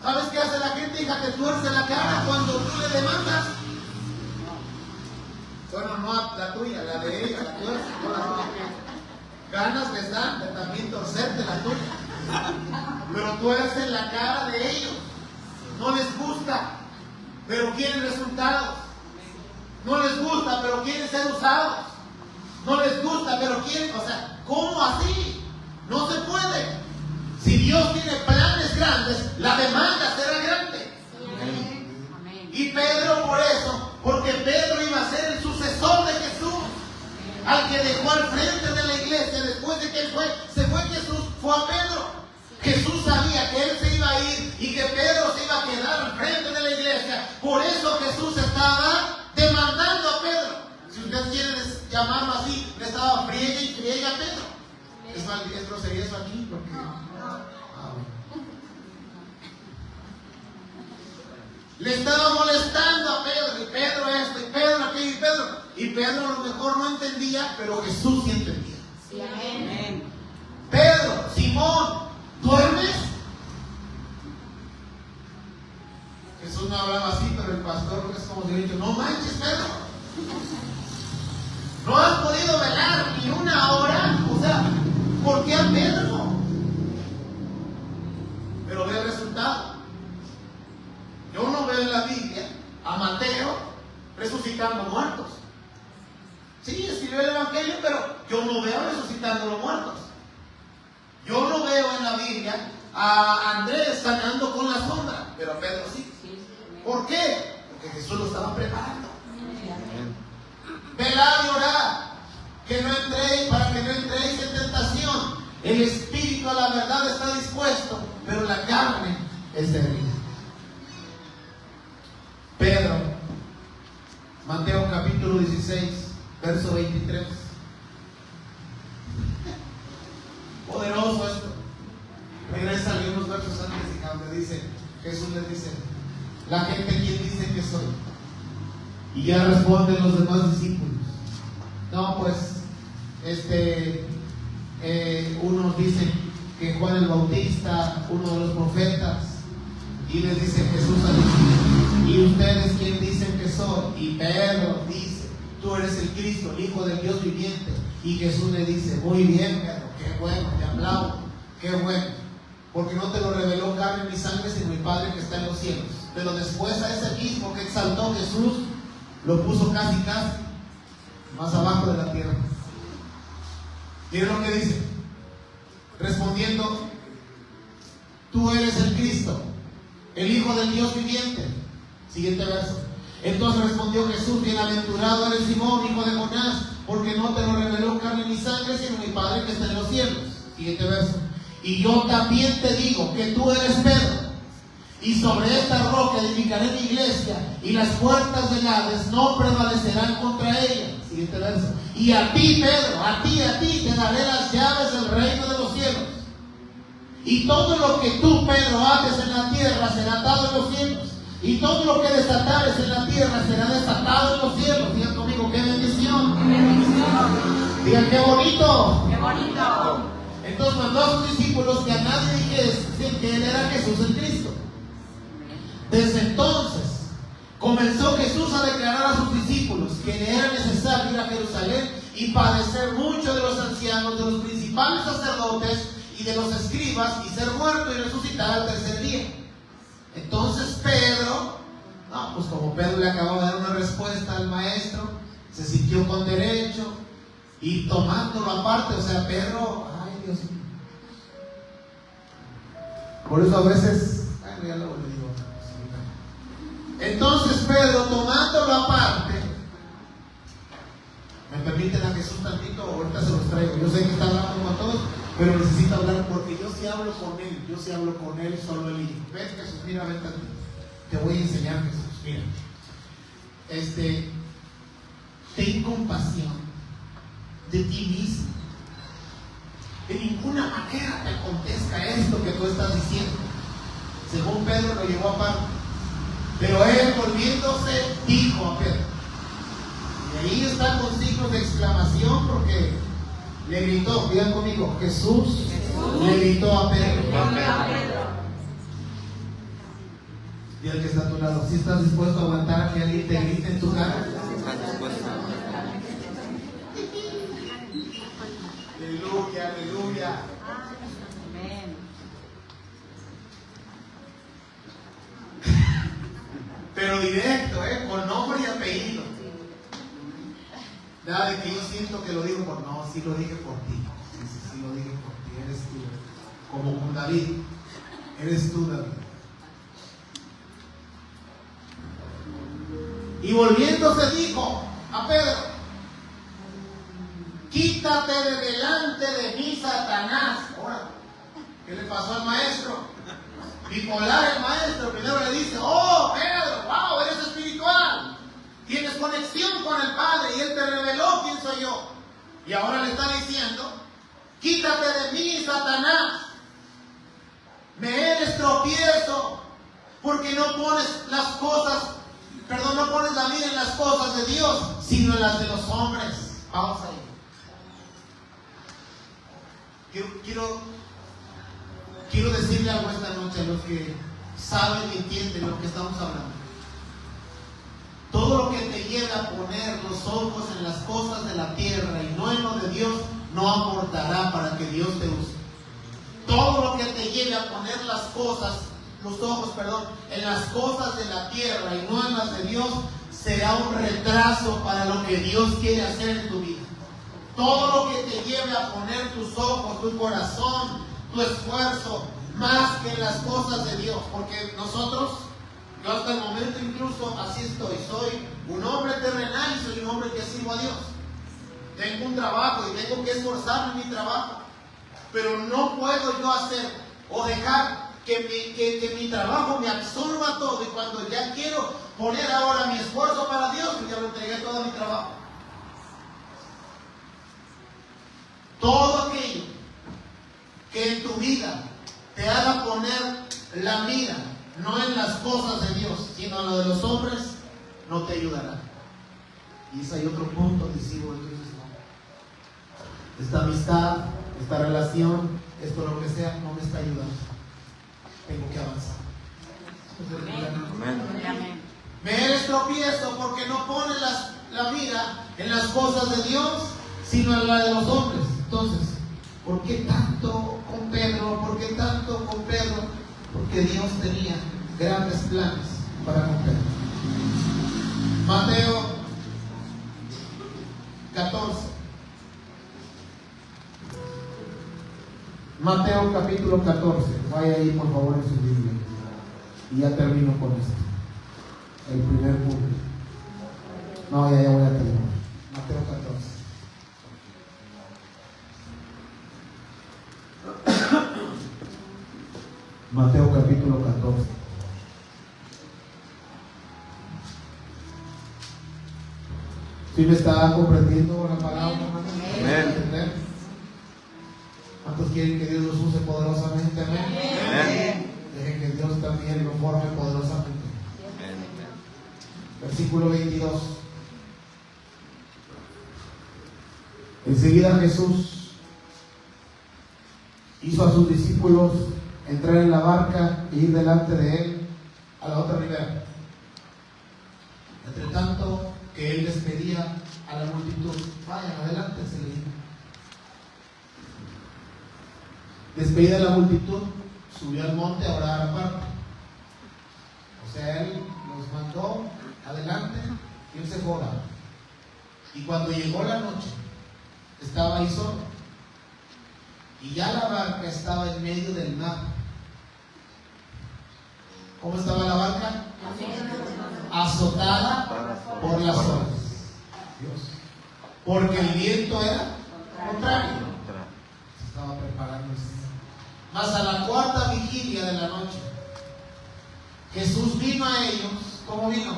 ¿Sabes qué hace la gente, hija? Que tuerce la cara cuando tú le demandas. Bueno, no la tuya, la de ella, la tuerce, no la tuya. Ganas les dan de también torcerte la tuya. Pero tuercen la cara de ellos. No les gusta, pero quieren resultados. No les gusta, pero quieren ser usados. No les gusta, pero quieren, o sea, ¿cómo así? No se puede. Si Dios tiene planes grandes, la demanda será grande. Amén. Y Pedro por eso, porque Pedro iba a ser el sucesor de Jesús, al que dejó al frente de la iglesia, después de que él se fue Jesús, fue a Pedro. Jesús sabía que él se iba a ir y que Pedro se iba a quedar al frente de la iglesia. Por eso Jesús estaba demandando a Pedro. Si usted quiere llamarlo así, le estaba friegue y friegue a Pedro. Es grosería eso aquí, porque... Le estaba molestando a Pedro, y Pedro esto, y Pedro aquello, y Pedro. Y Pedro a lo mejor no entendía, pero Jesús sí entendía. Sí, amén. Pedro, Simón, ¿duermes? Jesús no hablaba así, pero el pastor es como si hubiera dicho, no manches, Pedro. No has podido velar ni una hora. O sea, ¿por qué a Pedro? Pero ve el resultado. Yo no veo en la Biblia a Mateo resucitando muertos. Sí, escribió el Evangelio, pero yo no veo resucitando los muertos. Yo no veo en la Biblia a Andrés sanando con la sombra, pero a Pedro sí. ¿Por qué? Porque Jesús lo estaba preparando. Velad y orad, que no entréis, para que no entréis en tentación. El espíritu a la verdad está dispuesto, pero la carne es débil. Pedro, Mateo capítulo 16, verso 23. Poderoso esto. Regresa algunos versos antes y donde dice, Jesús les dice, la gente, ¿quién dice que soy? Y ya responden los demás discípulos. No, pues, unos dicen que Juan el Bautista, uno de los profetas, y les dice Jesús a ellos, ¿y ustedes quién dicen que soy? Y Pedro dice, tú eres el Cristo, el Hijo del Dios viviente. Y Jesús le dice, muy bien, Pedro, qué bueno, te aplaudo, qué bueno, porque no te lo reveló carne ni sangre, sino mi Padre que está en los cielos. Pero después a ese mismo que exaltó Jesús, lo puso casi más abajo de la tierra. Miren lo que dice, respondiendo, tú eres el Cristo, el Hijo del Dios viviente. Siguiente verso. Entonces respondió Jesús, bienaventurado eres Simón, hijo de Jonás, porque no te lo reveló carne ni sangre, sino mi Padre que está en los cielos. Siguiente verso. Y yo también te digo que tú eres Pedro, y sobre esta roca edificaré mi iglesia, y las puertas del Hades no prevalecerán contra ella. Siguiente verso. Y a ti, Pedro, a ti te daré las llaves del reino de los cielos. Y todo lo que tú, Pedro, haces en la tierra será atado en los cielos. Y todo lo que desatares en la tierra será desatado en los cielos. Digan conmigo, qué bendición. ¡Qué bendición! Digan, qué bonito. ¡Qué bonito! Entonces mandó a sus discípulos que a nadie dijesen que él era Jesús el Cristo. Desde entonces comenzó Jesús a declarar a sus discípulos que le era necesario ir a Jerusalén y padecer mucho de los ancianos, de los principales sacerdotes y de los escribas, y ser muerto y resucitar al tercer día. Entonces Pedro, pues como Pedro le acababa de dar una respuesta al maestro, se sintió con derecho, y tomándolo aparte, o sea, Pedro, ay Dios mío. Por eso a veces, ya luego le digo. Entonces Pedro, tomándolo aparte, ¿me permiten a Jesús tantito? Ahorita se los traigo. Yo sé que está hablando con todos, pero necesito hablar porque yo sí hablo con él, solo él. Ven Jesús, mira, ven tantito. Te voy a enseñar, Jesús, mira. Ten compasión de ti mismo. De ninguna manera te acontezca esto que tú estás diciendo. Según Pedro lo llevó aparte. Pero él, volviéndose, dijo a Pedro. Y ahí está con signos de exclamación porque le gritó, digan conmigo, Jesús le gritó a Pedro. Y el que está a tu lado, si estás dispuesto a aguantar a que alguien te grite en tu cara. Aleluya, aleluya. Amén. Pero directo, con nombre y apellido. Nada de que yo siento que lo digo por no, sí lo dije por ti. Sí lo dije por ti, eres tú. Como con David, eres tú, David. Y volviéndose dijo a Pedro, quítate de delante de mí, Satanás. Ahora, ¿qué le pasó al maestro? Bipolar el maestro. Primero le dice, oh Pedro, wow, eres espiritual, tienes conexión con el Padre y Él te reveló quién soy yo. Y ahora le está diciendo, quítate de mí, Satanás, me eres tropiezo, porque no pones no pones la vida en las cosas de Dios, sino en las de los hombres. Vamos ahí. Quiero decirle algo esta noche a los que saben y entienden lo que estamos hablando. Todo lo que te lleve a poner los ojos en las cosas de la tierra y no en lo de Dios, no aportará para que Dios te use. Todo lo que te lleve a poner los ojos, en las cosas de la tierra y no en las de Dios, será un retraso para lo que Dios quiere hacer en tu vida. Todo lo que te lleve a poner tus ojos, tu corazón, tu esfuerzo, más que en las cosas de Dios. Porque nosotros, yo hasta el momento incluso así estoy. Soy un hombre terrenal y soy un hombre que sirvo a Dios. Tengo un trabajo y tengo que esforzarme en mi trabajo. pero no puedo yo hacer o dejar que mi trabajo me absorba todo, y cuando ya quiero poner ahora mi esfuerzo para Dios, ya lo entregué todo mi trabajo. Todo aquello que en tu vida te haga poner la mira no en las cosas de Dios, sino en lo de los hombres, no te ayudará. Y ese hay otro punto decisivo. Entonces, no, esta amistad, esta relación, esto lo que sea, no me está ayudando. Tengo que avanzar. Amén. Me eres tropiezo porque no pones la mira en las cosas de Dios, sino en la de los hombres. Entonces, ¿por qué tanto con Pedro? ¿Por qué tanto con Pedro? Porque Dios tenía grandes planes para con Pedro. Mateo 14. Mateo capítulo 14. Vaya ahí por favor en su Biblia. Y ya termino con esto. El primer punto. No, ya voy a terminar. Mateo 14. Mateo capítulo 14. ¿Sí me está comprendiendo la palabra, hermano? Amén. ¿Cuántos quieren que Dios los use poderosamente? Amén. Amén. Dejen que Dios también lo forme poderosamente. Amén. Versículo 22. Enseguida Jesús hizo a sus discípulos entrar en la barca e ir delante de él a la otra ribera. Entre tanto que él despedía a la multitud, vayan adelante, se le dijo. Despedida la multitud, subió al monte a orar aparte. O sea, él los mandó adelante y él se fue a orar. Y cuando llegó la noche, estaba ahí solo. Y ya la barca estaba en medio del mar. ¿Cómo estaba la barca? Azotada por las olas. Dios. Porque el viento era contrario. Se estaba preparando. Mas a la cuarta vigilia de la noche, Jesús vino a ellos. ¿Cómo vino?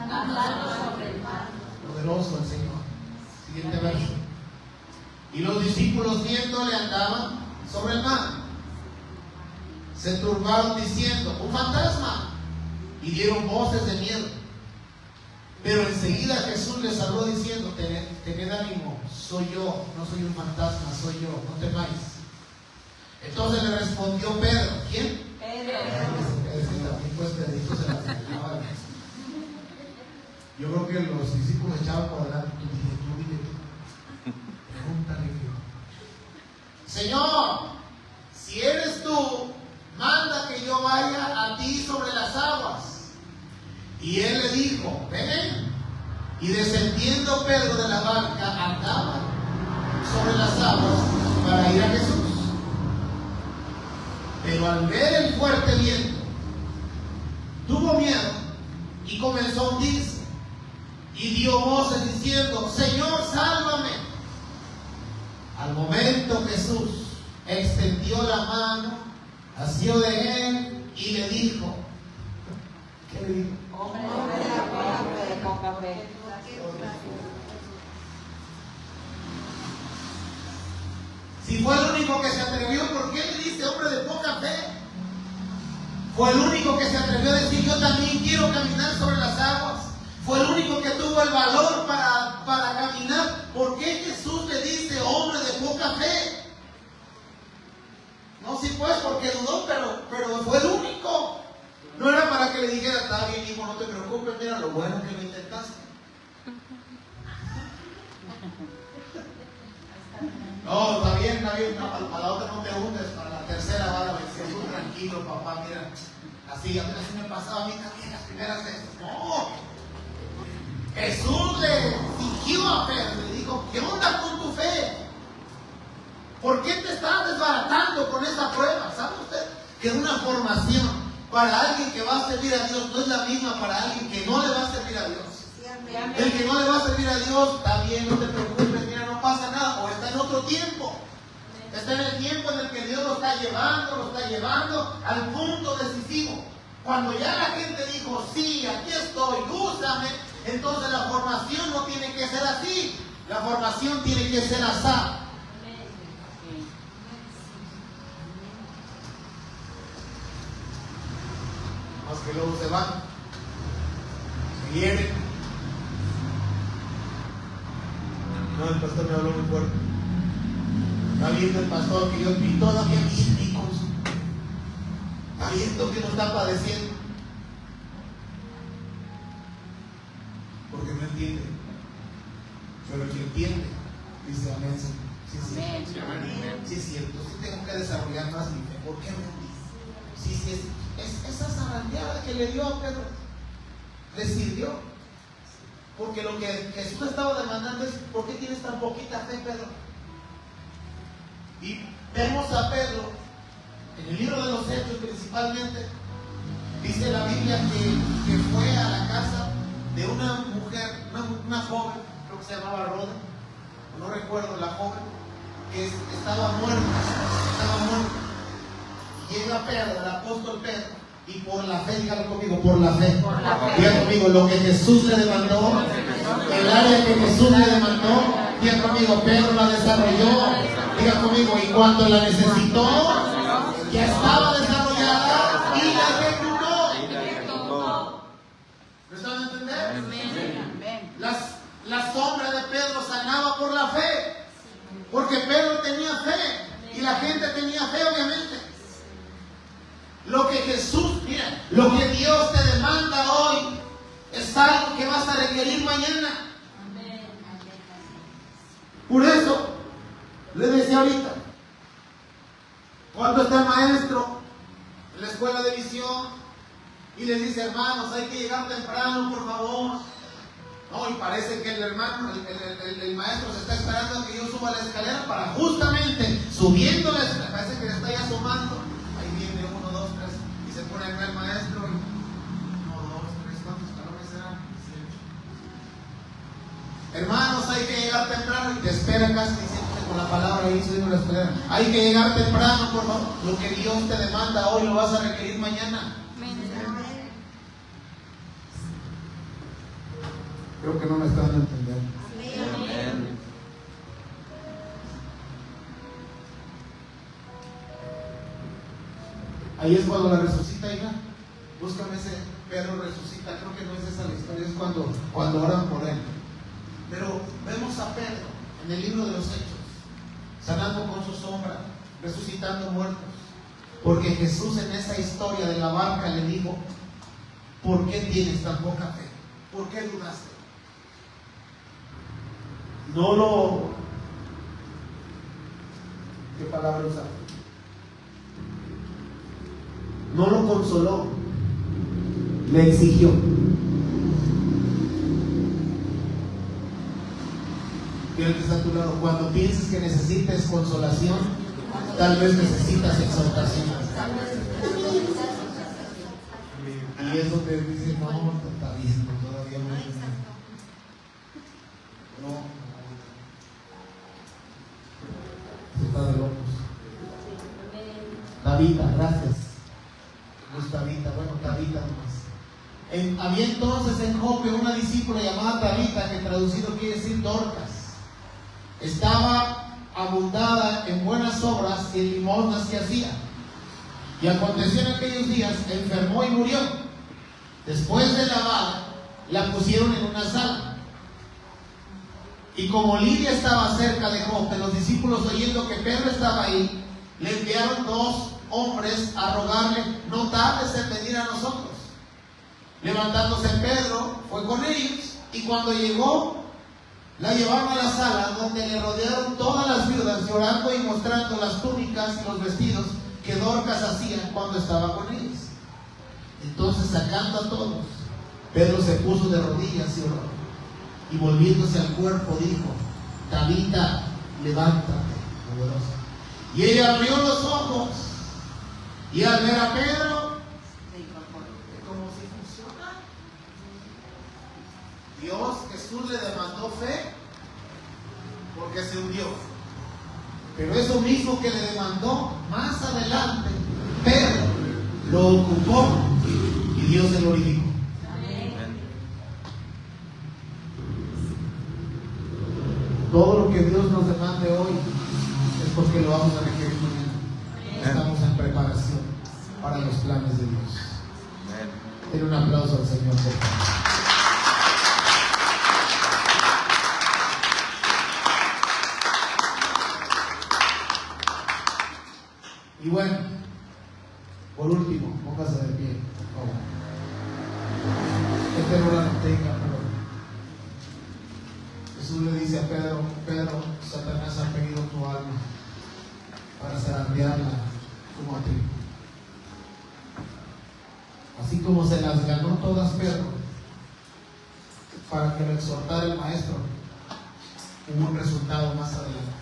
Andando sobre el mar. Poderoso el Señor. Siguiente verso. Y los discípulos viéndole andaban sobre el mar. Se turbaron diciendo: un fantasma. Y dieron voces de miedo. Pero enseguida Jesús les habló diciendo: tened ánimo, soy yo, no soy un fantasma, soy yo, no temáis. Entonces le respondió Pedro. ¿Quién? Pedro. Yo creo que los discípulos echaban por delante. Tú dile, pregúntale. Señor, si eres tú, manda que yo vaya a ti sobre las aguas. Y él le dijo: ven. Y descendiendo Pedro de la barca, andaba sobre las aguas para ir a Jesús. Pero al ver el fuerte viento, tuvo miedo y comenzó a hundirse. Y dio voces diciendo: Señor, sálvame. Al momento Jesús extendió la mano, asió de él y le dijo. ¿Qué le dijo? Hombre de poca fe. Si fue el único que se atrevió, ¿por qué le dice hombre de poca fe? Fue el único que se atrevió a decir: yo también quiero caminar sobre las aguas. Fue el único que tuvo el valor para caminar. ¿Por qué Jesús le dice hombre de poca fe? No, sí pues, porque dudó, pero fue el único. No era para que le dijera: está bien, hijo, no te preocupes, mira lo bueno que lo intentaste. No, está bien, no, para la otra no te hundes, para la tercera va a vencer. Tú tranquilo, papá, mira. Así, a mí así me pasaba a mí también las primeras veces. No. Jesús le exigió a Pedro, le dijo: ¿qué onda con tu fe? ¿Por qué te estás desbaratando con esa prueba? ¿Sabe usted que una formación para alguien que va a servir a Dios no es la misma para alguien que no le va a servir a Dios? El que no le va a servir a Dios, está bien, no te preocupes, mira, no pasa nada, o está en otro tiempo. Está en el tiempo en el que Dios lo está llevando al punto decisivo. Cuando ya la gente dijo, sí, aquí estoy, úsame, entonces la formación no tiene que ser así. La formación tiene que ser asá. Más que luego se van, se hieren. No, el pastor me habló muy fuerte. Está viendo el pastor que yo vi todavía bien ricos. Está viendo que no está padeciendo. Porque no entiende. Pero el que entiende, dice amén. Sí, sí, sí, es cierto. Sí tengo que desarrollar más mi fe. ¿Por qué me dice? Sí, esa zarandeada que le dio a Pedro le sirvió. Porque lo que Jesús estaba demandando es: ¿por qué tienes tan poquita fe, Pedro? Y vemos a Pedro en el libro de los Hechos principalmente. Dice la Biblia que fue a la casa de una mujer, una joven, creo que se llamaba Roda, no recuerdo, la joven, que estaba muerta. Llega Pedro, el apóstol Pedro, y por la fe, dígalo conmigo, por la fe. Diga conmigo, lo que Jesús le demandó, el área que Jesús le demandó, diga conmigo, Pedro la desarrolló. Diga conmigo, y cuando la necesitó, ya estaba desarrollada y la ejecutó. ¿Me están a entender? La sombra de Pedro sanaba por la fe, porque Pedro tenía fe y la gente tenía fe, obviamente. Lo que Jesús, mira, lo que Dios te demanda hoy es algo que vas a requerir mañana. Por eso le decía ahorita, cuando está el maestro en la escuela de visión y le dice: hermanos, hay que llegar temprano, por favor. No, y parece que el hermano, el maestro se está esperando a que yo suba la escalera para justamente subiendo la escalera. Parece que le está ya sumando. Ahí viene 1, 2, 3 y se pone acá el maestro. 1, 2, 3, ¿cuántos escalones serán? 7. Hermanos, hay que llegar temprano, y te espera casi diciéndote con la palabra ahí subiendo la escalera. Hay que llegar temprano, por favor. Lo que Dios te demanda hoy lo vas a requerir mañana. Creo que no me están entendiendo. Amén. Ahí es cuando la resucita, hija. Búscame ese Pedro resucita. Creo que no es esa la historia, es cuando oran por él. Pero vemos a Pedro en el libro de los Hechos, sanando con su sombra, resucitando muertos. Porque Jesús en esa historia de la barca le dijo: ¿por qué tienes tan poca fe? ¿Por qué dudaste? ¿Qué palabra usar? No lo consoló, le exigió. Mira el que está a tu lado. Cuando pienses que necesites consolación, tal vez necesitas exhortación. Y es donde dice: no, está bien, todavía no. No. Está de locos. Tabita, gracias. Gustavita, bueno, Tabita nomás. Había entonces en Jope una discípula llamada Tabita, que traducido quiere decir Dorcas. Estaba abundada en buenas obras y en limosnas que hacía. Y aconteció en aquellos días, enfermó y murió. Después de lavada, la pusieron en una sala. Y como Lidia estaba cerca de Jope, los discípulos, oyendo que Pedro estaba ahí, le enviaron 2 hombres a rogarle: no tardes en venir a nosotros. Levantándose Pedro, fue con ellos, y cuando llegó, la llevaron a la sala, donde le rodearon todas las viudas, llorando y mostrando las túnicas y los vestidos que Dorcas hacía cuando estaba con ellos. Entonces, sacando a todos, Pedro se puso de rodillas y oró. Y volviéndose al cuerpo dijo: Tabita, levántate. Y ella abrió los ojos, y al ver a Pedro, como si funciona. Jesús le demandó fe porque se hundió. Pero eso mismo que le demandó más adelante, Pedro lo ocupó y Dios se glorificó. Todo lo que Dios nos demande hoy es porque lo vamos a requerir mañana. Estamos en preparación para los planes de Dios. Denle un aplauso al Señor, por favor. Y bueno, por último, póngase de pie, por favor. Este no la tenga, pero Jesús le dice a Pedro: Pedro, Satanás ha pedido tu alma para zarandearla como a trigo. Así como se las ganó todas Pedro para que lo exhortara el maestro, hubo un resultado más adelante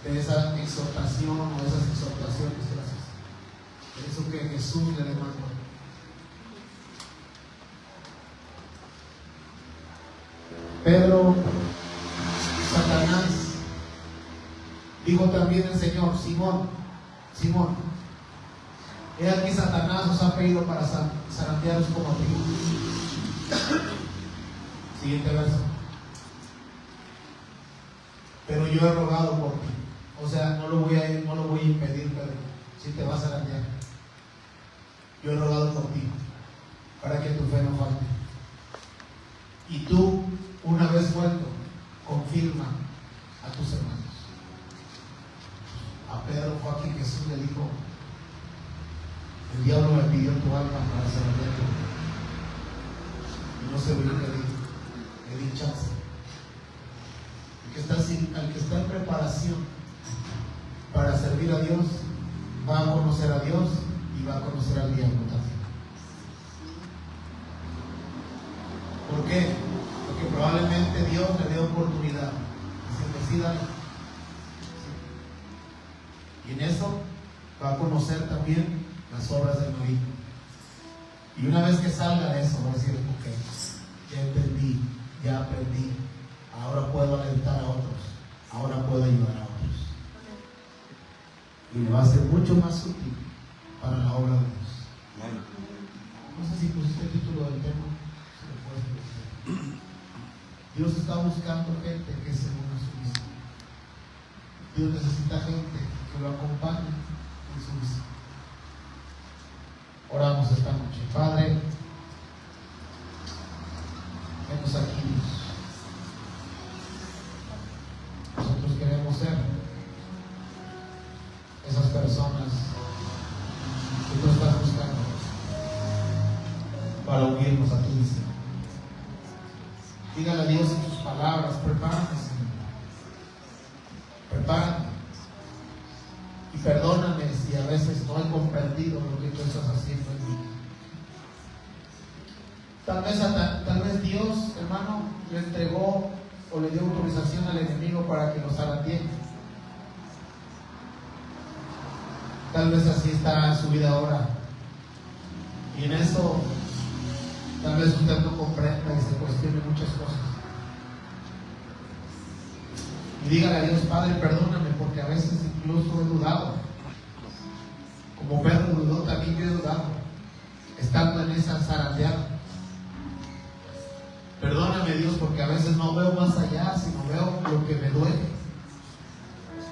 de esa exhortación o esas exhortaciones, gracias. De eso que Jesús le demandó. Pedro, Satanás, dijo también el Señor: Simón, Simón, he aquí Satanás os ha pedido para zarandearos como trigo. Siguiente verso. Pero yo he rogado por ti. O sea, no lo voy a impedir, Pedro, si te vas a zarandear. Yo he rogado por ti para que tu fe no falte. Y tú, una vez vuelto, confirma a tus hermanos. A Pedro fue aquí Jesús le dijo: el diablo me pidió tu alma para zarandearte. Y no se lo le di chance. Al que está en preparación para servir a Dios, va a conocer a Dios y va a conocer al diablo también. ¿Por qué? Porque probablemente Dios le dé oportunidad. Dice: dale. Y en eso va a conocer también las obras del maligno. Y una vez que salga de eso, va a decir: ok, ya entendí, ya aprendí, ahora puedo alentar a otros, ahora puedo ayudar a otros. Y le va a ser mucho más útil para la obra de Dios. No sé si pusiste el título del tema. Si lo puedes decir. Dios está buscando gente que se una a su misión. Dios necesita gente que lo acompañe en su misión. Oramos esta noche. Padre, venos aquí, Dios. Nosotros queremos ser esas personas que tú estás buscando para unirnos a tu misión. Dígale a Dios en tus palabras: prepárame, Señor. Prepárame. Y perdóname si a veces no he comprendido lo que tú estás haciendo en mí. Tal vez Dios, hermano, le entregó o le dio autorización al enemigo para que lo zarandee. Tal vez así está su vida ahora. Y en eso, tal vez usted no comprenda y se cuestione muchas cosas. Y dígale a Dios: Padre, perdóname, porque a veces incluso he dudado. Como Pedro dudó, también yo he dudado, estando en esa zarandeada. Perdóname, Dios, porque a veces no veo más allá, sino veo lo que me duele,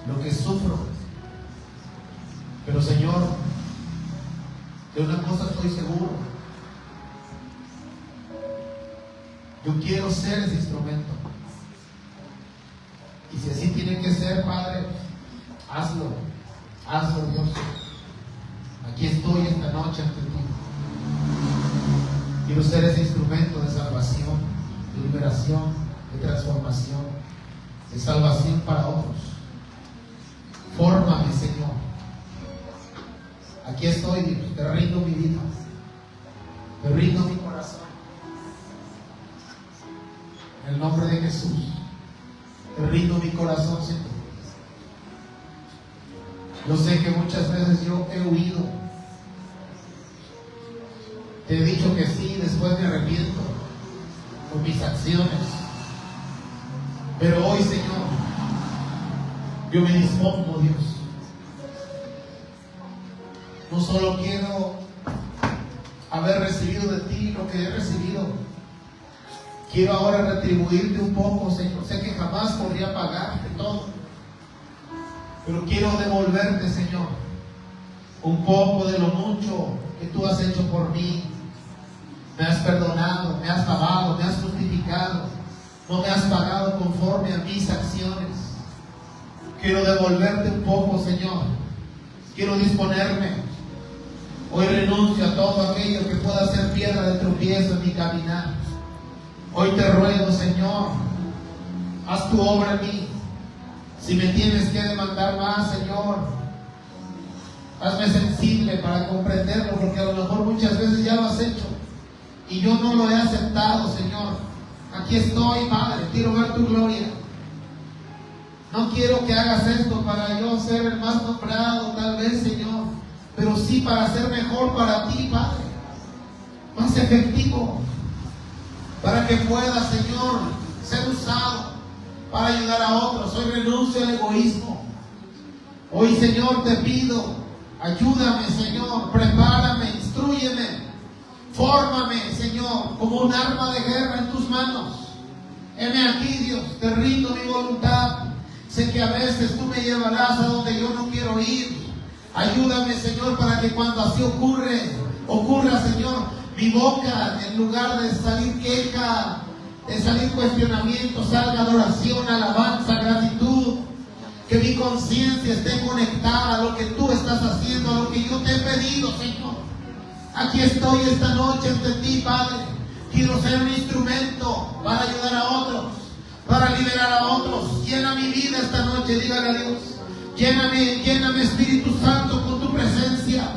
lo que sufro. Pero, Señor, de una cosa estoy seguro: yo quiero ser ese instrumento. Y si así tiene que ser, Padre, hazlo, Dios. Aquí estoy esta noche ante ti. Quiero ser ese instrumento de salvación, de liberación, de transformación, de salvación para otros. Fórmame, Señor. Aquí estoy, Dios. Te rindo mi vida, te rindo mi corazón. En el nombre de Jesús, te rindo mi corazón, Señor. Yo sé que muchas veces yo he huido. Te he dicho que sí, después me arrepiento con mis acciones. Pero hoy, Señor, Yo me dispongo, Dios. No solo quiero haber recibido de ti lo que he recibido, quiero ahora retribuirte un poco, Señor. Sé que jamás podría pagarte todo, pero quiero devolverte, Señor, un poco de lo mucho que tú has hecho por mí. Me has perdonado, me has lavado, me has justificado, no me has pagado conforme a mis acciones. Quiero devolverte un poco, Señor. Quiero disponerme. Hoy renuncio a todo aquello que pueda ser piedra de tropiezo en mi caminar. Hoy te ruego, Señor, haz tu obra en mí. Si me tienes que demandar más, Señor, hazme sensible para comprenderlo, porque a lo mejor muchas veces ya lo has hecho y yo no lo he aceptado, Señor. Aquí estoy, Padre, quiero ver tu gloria. No quiero que hagas esto para yo ser el más nombrado, tal vez, Señor, pero sí para ser mejor para ti, Padre, más efectivo, para que pueda, Señor, ser usado para ayudar a otros. Hoy renuncio al egoísmo. Hoy, Señor, te pido, ayúdame, Señor, prepárame, instrúyeme, fórmame, Señor, como un arma de guerra en tus manos. Heme aquí, Dios, te rindo mi voluntad. Sé que a veces tú me llevarás a donde yo no quiero ir. Ayúdame, Señor, para que cuando así ocurra, Señor, mi boca, en lugar de salir queja, de salir cuestionamiento, salga adoración, alabanza, gratitud. Que mi conciencia esté conectada a lo que tú estás haciendo, a lo que yo te he pedido, Señor. Aquí estoy esta noche ante ti, Padre. Quiero ser un instrumento para ayudar a otros, para liberar a otros. Llena mi vida esta noche, dígale a Dios. Lléname, Espíritu Santo, con tu presencia.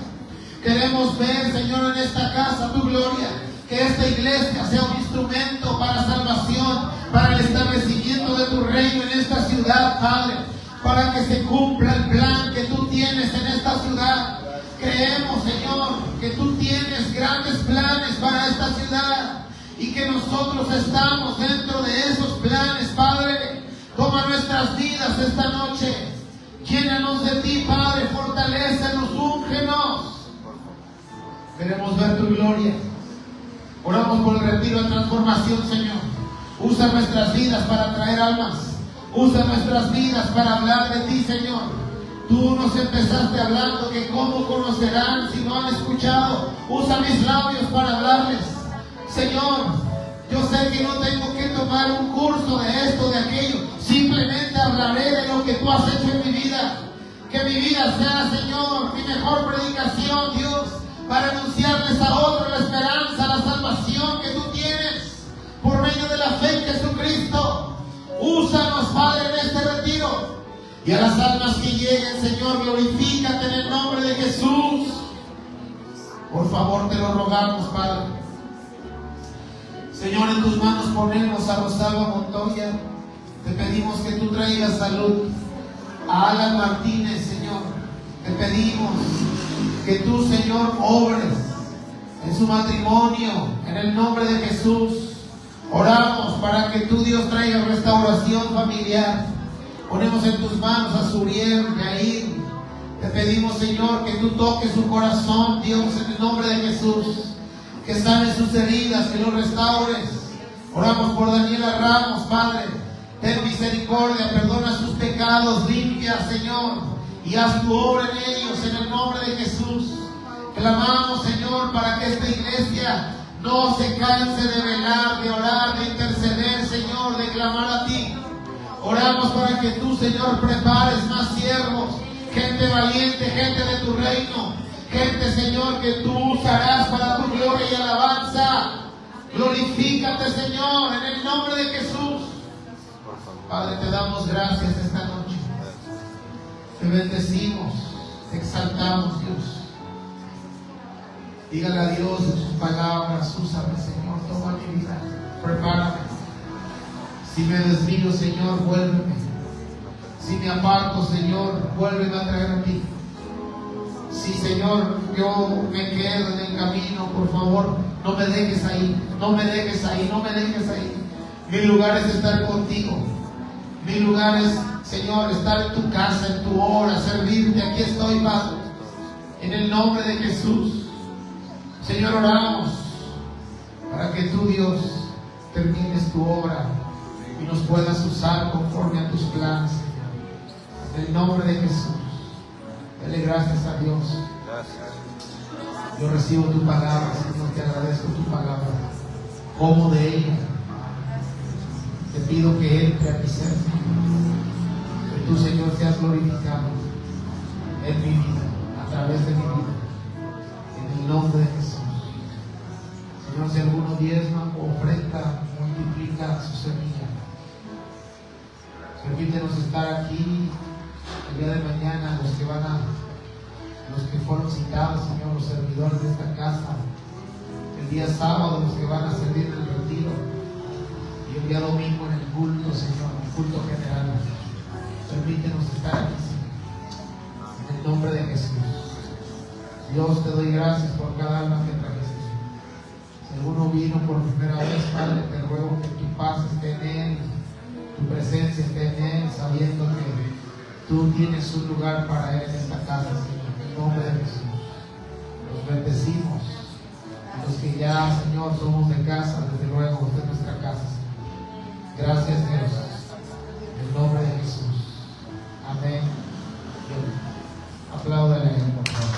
Queremos ver, Señor, en esta casa tu gloria. Que esta iglesia sea un instrumento para salvación, para el establecimiento de tu reino en esta ciudad, Padre. Para que se cumpla el plan que tú tienes en esta ciudad. Creemos, Señor, que tú tienes grandes planes para esta ciudad y que nosotros estamos dentro de esos planes, Padre. Toma nuestras vidas esta noche. Llénanos de ti, Padre. Fortalécenos, úngenos. Queremos ver tu gloria. Oramos por el retiro de transformación, Señor. Usa nuestras vidas para traer almas. Usa nuestras vidas para hablar de ti, Señor. Tú nos empezaste hablando que cómo conocerán si no han escuchado. Usa mis labios para hablarles. Señor, yo sé que no tengo que tomar un curso de esto, de aquello. Simplemente hablaré de lo que tú has hecho en mi vida. Que mi vida sea, Señor, mi mejor predicación, Dios, para anunciarles a otros la esperanza, la salvación que tú tienes por medio de la fe en Jesucristo. Úsanos, Padre, en este retiro. Y a las almas que lleguen, Señor, glorifícate en el nombre de Jesús. Por favor, te lo rogamos, Padre. Señor, en tus manos ponemos a Rosalba Montoya. Te pedimos que tú traigas salud a Alan Martínez, Señor. Te pedimos que tú, Señor, obres en su matrimonio, en el nombre de Jesús. Oramos para que tú, Dios, traiga restauración familiar. Ponemos en tus manos a Suriel, Yair. Te pedimos, Señor, que tú toques su corazón, Dios, en el nombre de Jesús. Que sanes sus heridas, que los restaures. Oramos por Daniela Ramos, Padre. Ten misericordia, perdona sus pecados, limpia, Señor, y haz tu obra en ellos, en el nombre de Jesús. Clamamos, Señor, para que esta iglesia no se canse de velar, de orar, de interceder, Señor, de clamar a ti. Oramos para que tú, Señor, prepares más siervos, gente valiente, gente de tu reino, gente, Señor, que tú usarás para tu gloria y alabanza. Glorifícate, Señor, en el nombre de Jesús. Padre, te damos gracias esta noche. Te bendecimos, te exaltamos, Dios. Dígale a Dios en sus palabras: úsame, Señor, toma mi vida, prepárame. Si me desvío, Señor, vuélveme. Si me aparto, Señor, vuélveme a traer a ti. Si, Señor, yo me quedo en el camino, por favor, no me dejes ahí, no me dejes ahí, no me dejes ahí. Mi lugar es estar contigo. Mi lugar es Señor, estar en tu casa, en tu hora, servirte. Aquí estoy, Padre, en el nombre de Jesús. Señor, oramos para que tú, Dios, termines tu obra y nos puedas usar conforme a tus planes, Señor. En el nombre de Jesús, dale gracias a Dios. Gracias. Yo recibo tu palabra, Señor, te agradezco tu palabra. Como de ella, te pido que entre a mi ser, que tú, Señor, seas glorificado en mi vida, a través de mi vida, en el nombre de Jesús. Señor, si alguno diezma o ofrenda, multiplica su semilla. Permítenos estar aquí el día de mañana, los que fueron citados, Señor, los servidores de esta casa, el día sábado, los que van a servir en el retiro, y el día domingo en el culto, Señor, el culto general. Permítenos estar aquí, Señor, en el nombre de Jesús. Dios, te doy gracias por cada alma que trajiste. Si alguno vino por primera vez, Padre, te ruego que tu paz esté en él, tu presencia esté en él, sabiendo que tú tienes un lugar para él en esta casa, Señor, en el nombre de Jesús. Los bendecimos. Los que ya, Señor, somos de casa,